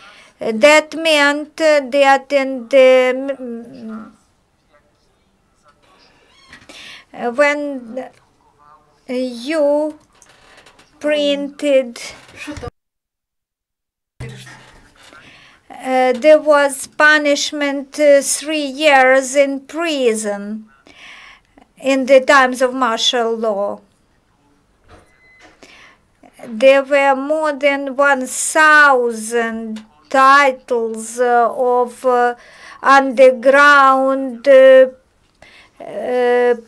That meant that in the when you printed. There was punishment 3 years in prison in the times of martial law. There were more than 1,000 titles of underground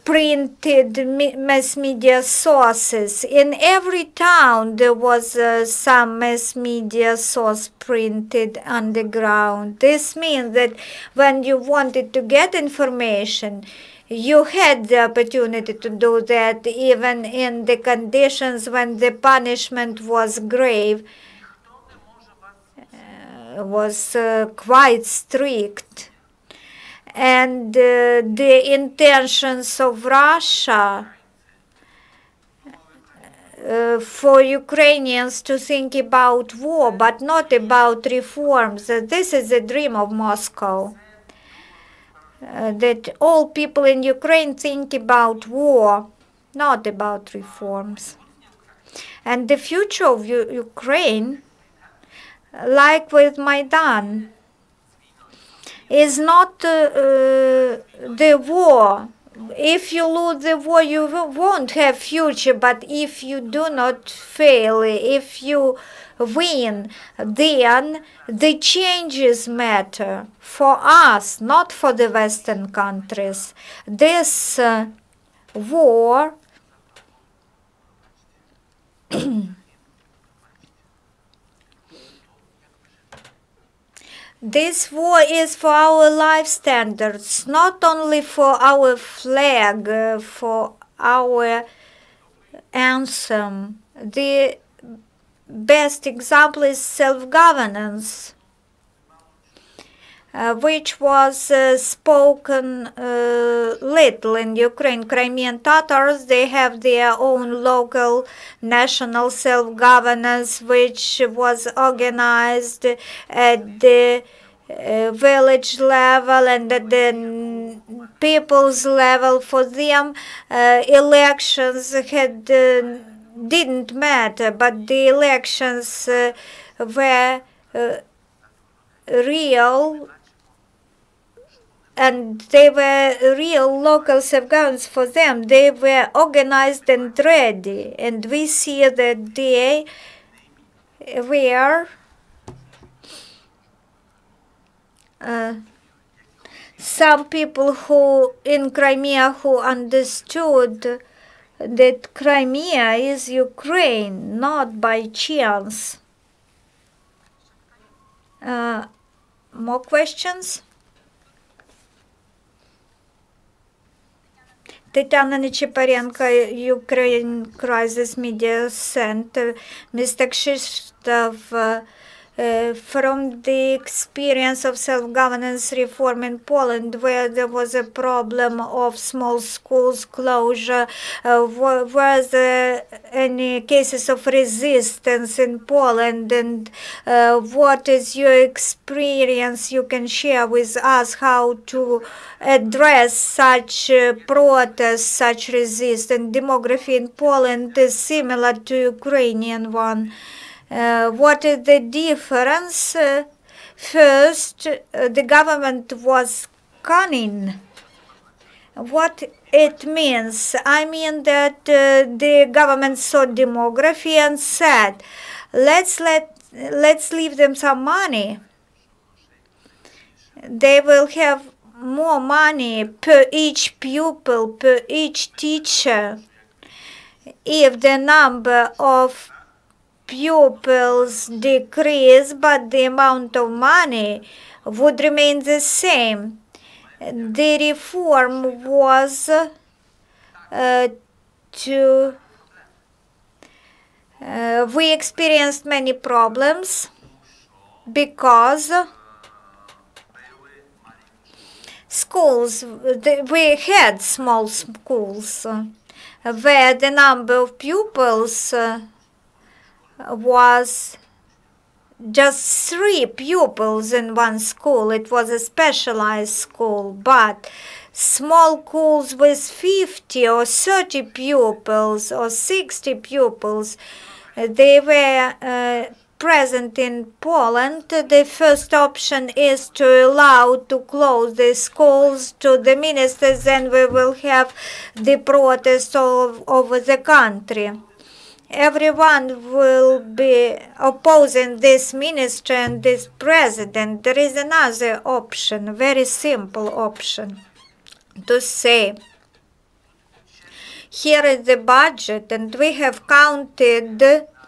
printed mass media sources. In every town there was some mass media source printed underground. This means that when you wanted to get information, you had the opportunity to do that even in the conditions when the punishment was grave, was quite strict. And the intentions of Russia for Ukrainians to think about war, but not about reforms. This is the dream of Moscow. That all people in Ukraine think about war, not about reforms. And the future of Ukraine, like with Maidan, is not the war. If you lose the war, you won't have future, but if you do not fail, if you win, then the changes matter for us, not for the Western countries. This war this war is for our life standards, not only for our flag, for our anthem. The best example is self-governance, which was spoken little in Ukraine. Crimean Tatars, they have their own local national self-governance, which was organized at the village level and at the people's level. For them, elections didn't matter, but the elections were real, and they were real local self-governance for them. They were organized and ready, and we see that they were some people who in Crimea who understood that Crimea is Ukraine, not by chance. More questions? Tatiana Necheparenko, Ukraine Crisis Media Center. Mr. Krzysztof, from the experience of self-governance reform in Poland, where there was a problem of small schools closure, were there any cases of resistance in Poland, and what is your experience you can share with us how to address such protests, such resistance? Demography in Poland is similar to Ukrainian one. What is the difference? First, the government was cunning. What it means? I mean that the government saw demography and said, let's leave them some money. They will have more money per each pupil, per each teacher, if the number of pupils decrease, but the amount of money would remain the same. The reform was we experienced many problems because schools, we had small schools where the number of pupils was just 3 pupils in one school. It was a specialized school, but small schools with 50 or 30 pupils or 60 pupils, they were present in Poland. The first option is to allow to close the schools to the ministers, and we will have the protests all over the country. Everyone will be opposing this minister and this president. There is another option, very simple option, to say, here is the budget, and we have counted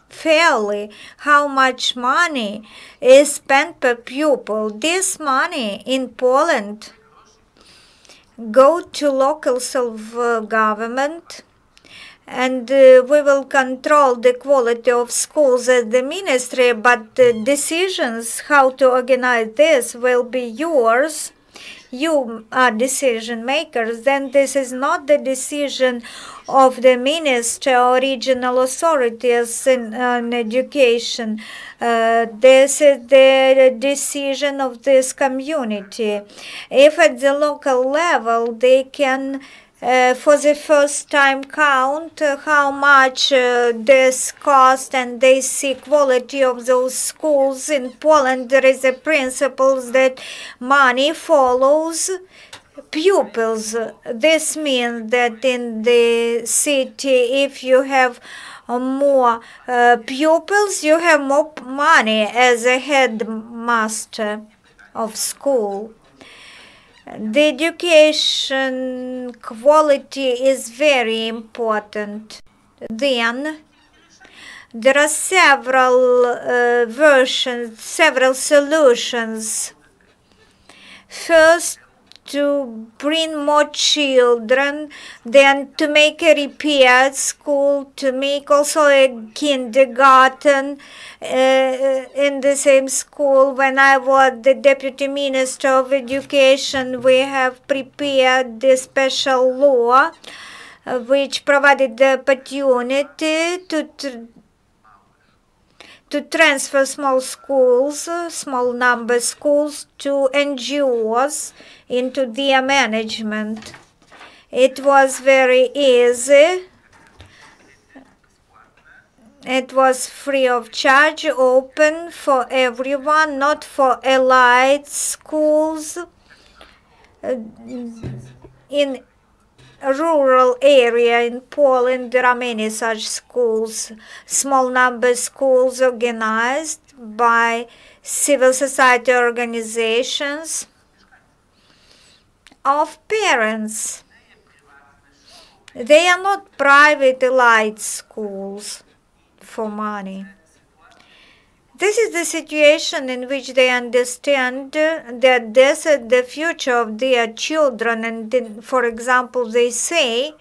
fairly how much money is spent per pupil. This money in Poland go to local self-government, and we will control the quality of schools as the ministry, but the decisions how to organize this will be yours. You are decision makers. Then this is not the decision of the minister or regional authorities in education. This is the decision of this community. If at the local level they can for the first time count how much this cost, and they see quality of those schools. In Poland there is a principle that money follows pupils. This means that in the city, if you have more pupils, you have more money as a headmaster of school. The education quality is very important. Then there are several versions, several solutions. First, to bring more children, then to make a repaired school, to make also a kindergarten in the same school. When I was the Deputy Minister of Education, we have prepared this special law which provided the opportunity to transfer small schools, small number schools, to NGOs into their management. It was very easy. It was free of charge, open for everyone, not for elite schools. In a rural area in Poland, there are many such schools, small number schools organized by civil society organizations of parents. They are not private elite schools for money. This is the situation in which they understand that this is the future of their children. And then, for example, they say,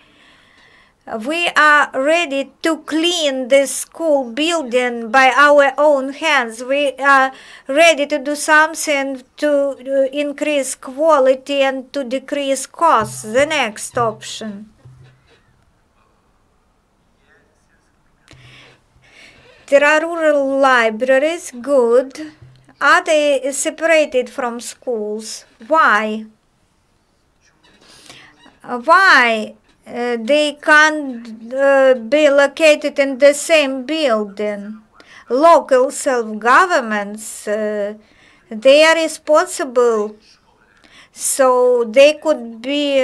we are ready to clean this school building by our own hands. We are ready to do something to increase quality and to decrease costs. The next option. There are rural libraries, good. Are they separated from schools? Why? Why they can't be located in the same building? Local self-governments, they are responsible, so they could be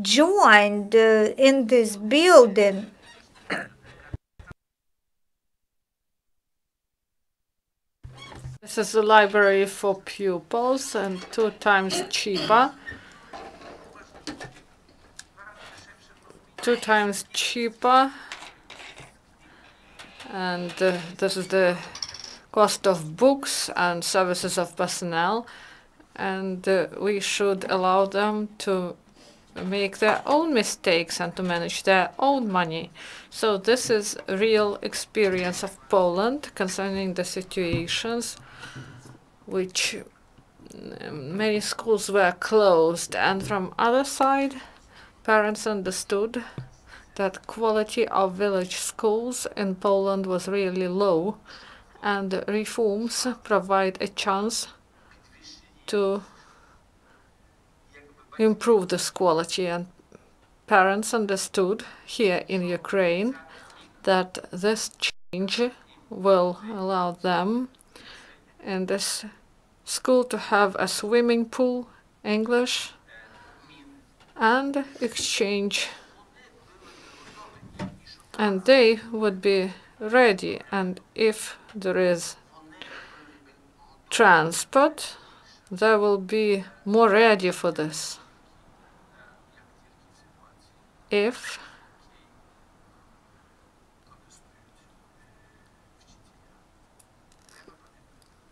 joined in this building. This is a library for pupils and 2 times cheaper. 2 times cheaper. And this is the cost of books and services of personnel. And we should allow them to make their own mistakes and to manage their own money. So this is a real experience of Poland concerning the situations which many schools were closed, and from other side parents understood that quality of village schools in Poland was really low, and reforms provide a chance to improve this quality. And parents understood here in Ukraine that this change will allow them in this school to have a swimming pool, English, and exchange. And they would be ready. And if there is transport, they will be more ready for this. If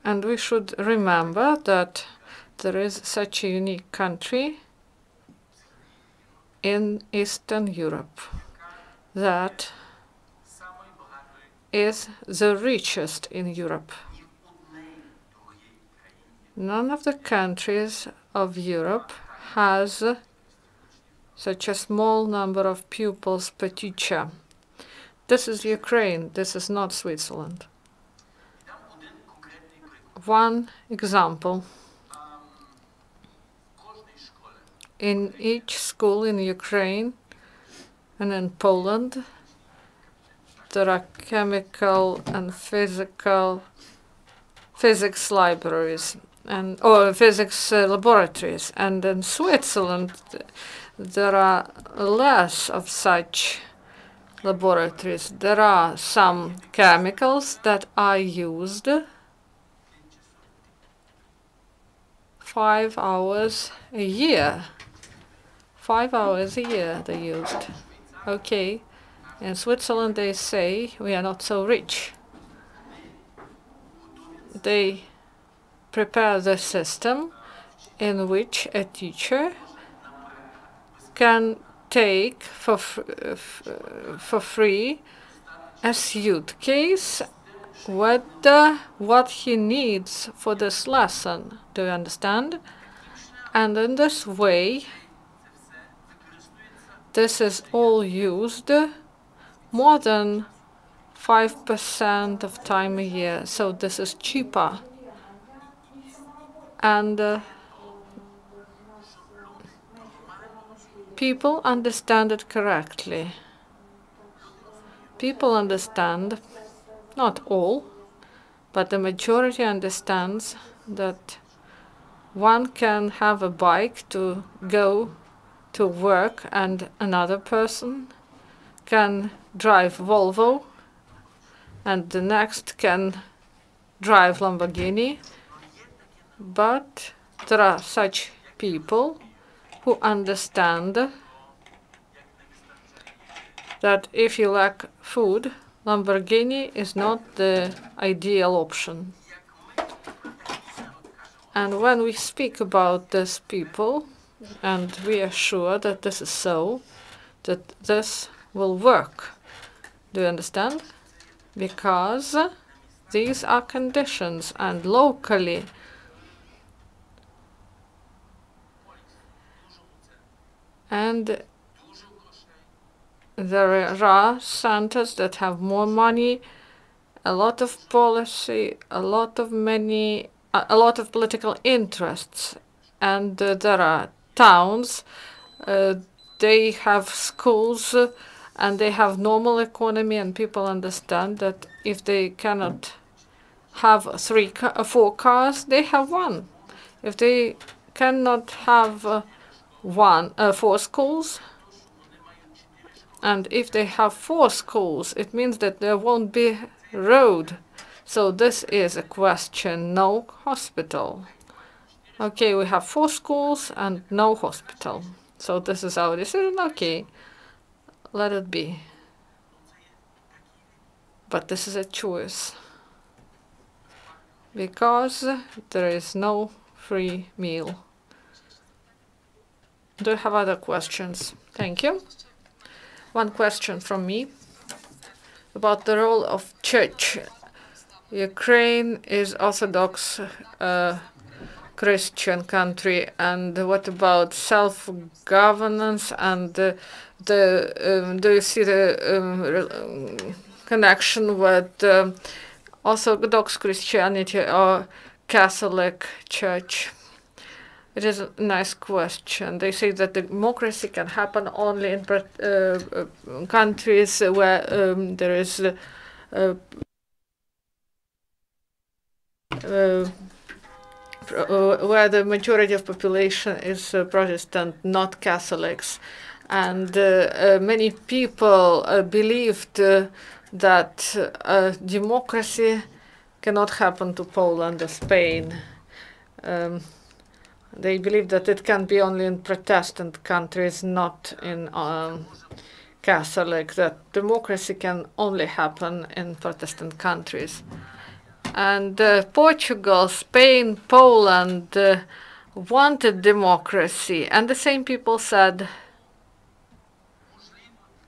and we should remember that there is such a unique country in Eastern Europe that is the richest in Europe. None of the countries of Europe has such a small number of pupils per teacher. This is Ukraine, this is not Switzerland. One example. In each school in Ukraine and in Poland, there are chemical and physics libraries or physics laboratories. And in Switzerland, there are less of such laboratories. There are some chemicals that are used 5 hours a year. 5 hours a year they used. Okay. In Switzerland they say we are not so rich. They prepare the system in which a teacher can take for free a suitcase with what he needs for this lesson. Do you understand? And in this way, this is all used more than 5% of time a year. So this is cheaper. And people understand it correctly. People understand, not all, but the majority understands that one can have a bike to go to work and another person can drive Volvo and the next can drive Lamborghini. But there are such people who understand that if you lack food, Lamborghini is not the ideal option. And when we speak about these people, and we are sure that this is so, that this will work. Do you understand? Because these are conditions, and locally and there are centers that have more money, a lot of policy, a lot of political interests, and there are towns. They have schools, and they have normal economy, and people understand that if they cannot have 4 cars, they have 1. If they cannot have 4 schools, and if they have 4 schools, it means that there won't be road. So this is a question, no hospital. Okay, we have 4 schools and no hospital. So this is our decision. Okay, let it be. But this is a choice. Because there is no free meal. Do you have other questions? Thank you. One question from me about the role of church. Ukraine is Orthodox Christian country, and what about self-governance and do you see the connection with Orthodox Christianity or Catholic Church? It is a nice question. They say that democracy can happen only in countries where there is where the majority of population is Protestant, not Catholics. And many people believed that democracy cannot happen to Poland or Spain. They believe that it can be only in Protestant countries, not in Catholic, that democracy can only happen in Protestant countries. And Portugal, Spain, Poland wanted democracy, and the same people said,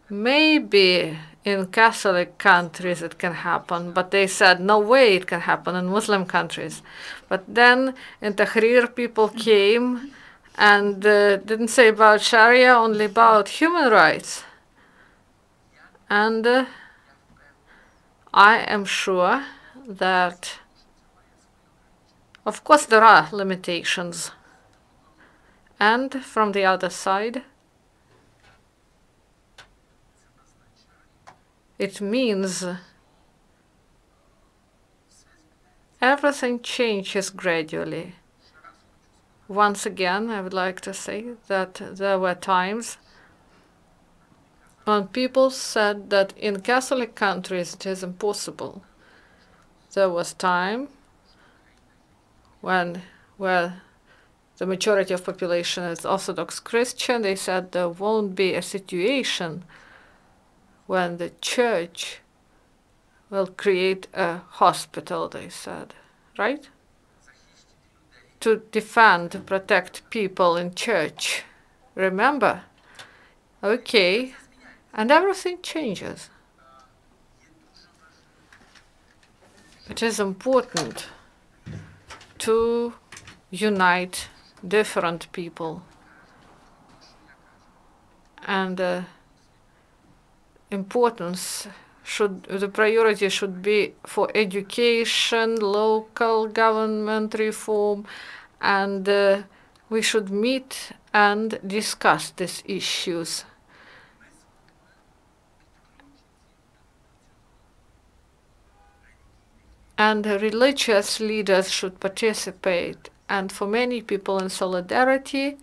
maybe in Catholic countries it can happen, but they said no way it can happen in Muslim countries. But then in Tahrir people came and didn't say about Sharia, only about human rights. And I am sure that, of course, there are limitations. And from the other side, it means everything changes gradually. Once again, I would like to say that there were times when people said that in Catholic countries it is impossible. There was time when where the majority of population is Orthodox Christian. They said there won't be a situation when the church will create a hospital, they said, right? To defend, to protect people in church. Remember? Okay. And everything changes. It is important to unite different people. And the priority should be for education, local government reform, and we should meet and discuss these issues. And religious leaders should participate. And for many people in solidarity,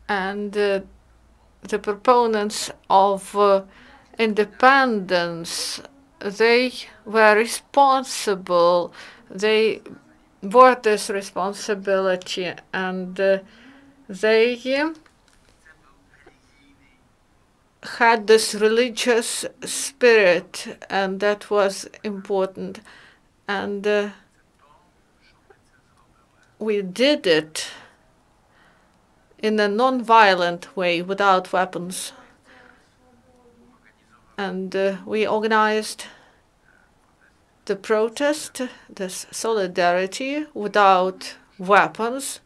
and the proponents of independence, they were responsible. They bore this responsibility, and they had this religious spirit, and that was important. And we did it in a non-violent way, without weapons. And we organized the protest, this solidarity, without weapons,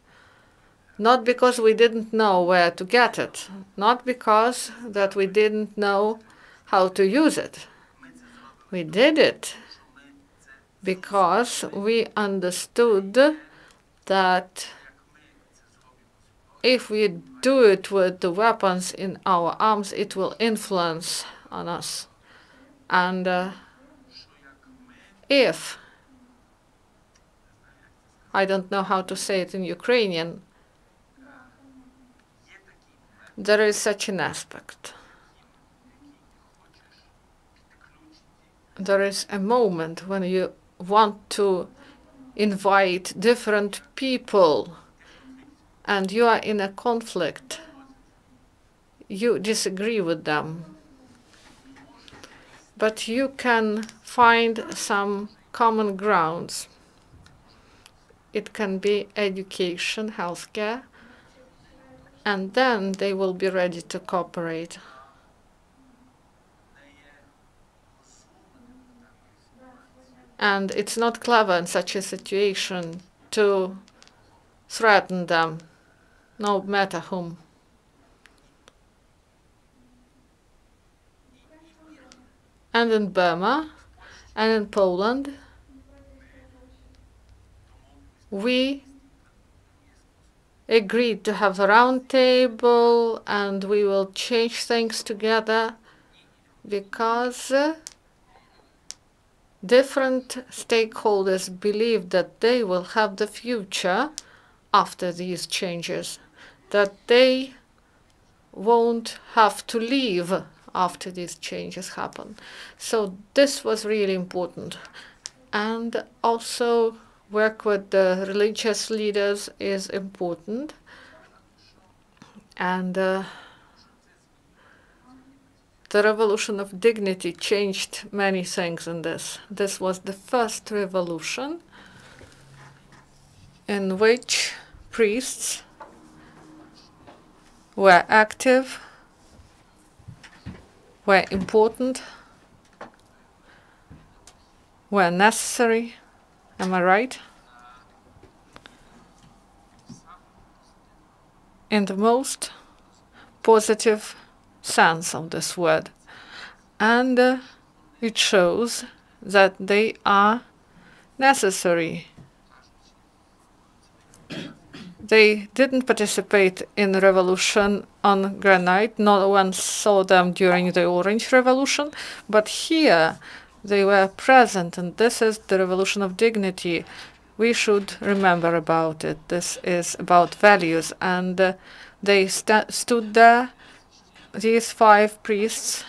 not because we didn't know where to get it, not because that we didn't know how to use it. We did it because we understood that if we do it with the weapons in our arms, it will influence on us. And if, I don't know how to say it in Ukrainian, there is such an aspect. There is a moment when you want to invite different people and you are in a conflict. You disagree with them. But you can find some common grounds. It can be education, healthcare, and then they will be ready to cooperate. And it's not clever in such a situation to threaten them, no matter whom. And in Burma and in Poland, we agreed to have a round table and we will change things together because different stakeholders believe that they will have the future after these changes, that they won't have to leave after these changes happen. So this was really important. And also work with the religious leaders is important. And the revolution of dignity changed many things in this. This was the first revolution in which priests were active, were important, were necessary. Am I right? In the most positive sense of this word. And it shows that they are necessary. They didn't participate in the revolution on granite. No one saw them during the Orange Revolution. But here they were present, and this is the revolution of dignity. We should remember about it. This is about values. And they stood there, these 5 priests.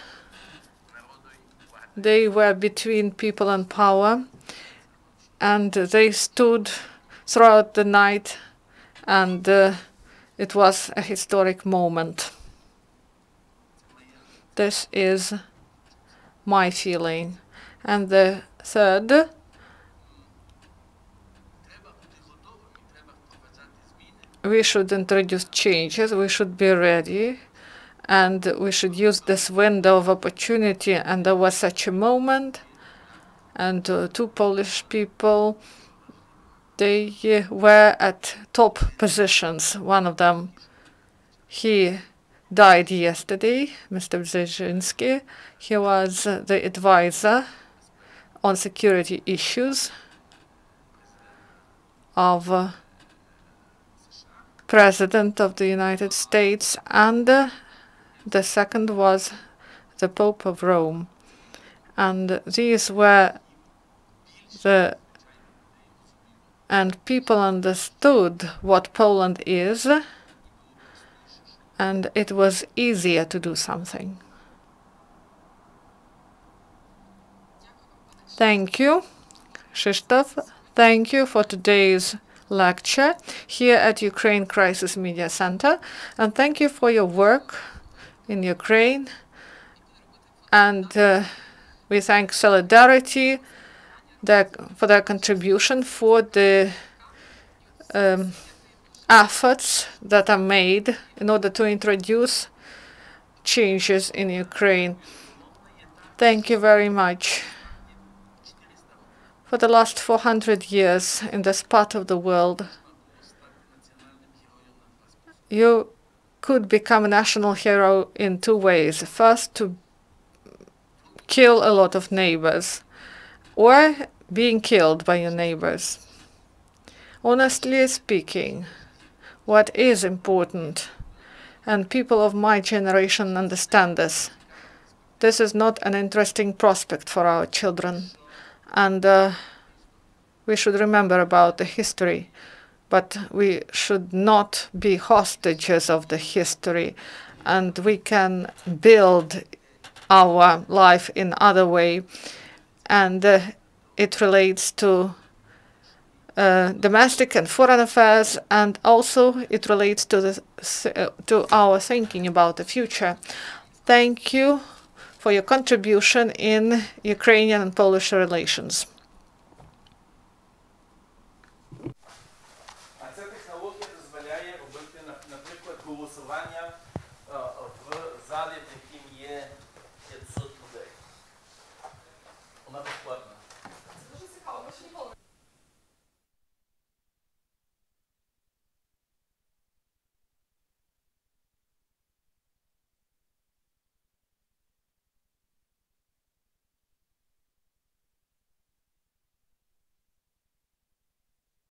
They were between people and power. And they stood throughout the night. And it was a historic moment. This is my feeling. And the third, we should introduce changes, we should be ready, and we should use this window of opportunity. And there was such a moment, and 2 Polish people, they were at top positions. One of them, he died yesterday, Mr. Brzezinski. He was the advisor on security issues of President of the United States, and the second was the Pope of Rome. And these were and people understood what Poland is, and it was easier to do something. Thank you, Krzysztof. Thank you for today's lecture here at Ukraine Crisis Media Center, and thank you for your work in Ukraine. And we thank Solidarity for their contribution, for the efforts that are made in order to introduce changes in Ukraine. Thank you very much. For the last 400 years in this part of the world, you could become a national hero in 2 ways. First, to kill a lot of neighbors, or being killed by your neighbors. Honestly speaking, what is important, and people of my generation understand this, this is not an interesting prospect for our children. And we should remember about the history, but we should not be hostages of the history. And we can build our life in other way. And it relates to domestic and foreign affairs, and also it relates to our thinking about the future. Thank you for your contribution in Ukrainian and Polish relations. Вона безплатна. Це дуже цікаво, ми ще ніколи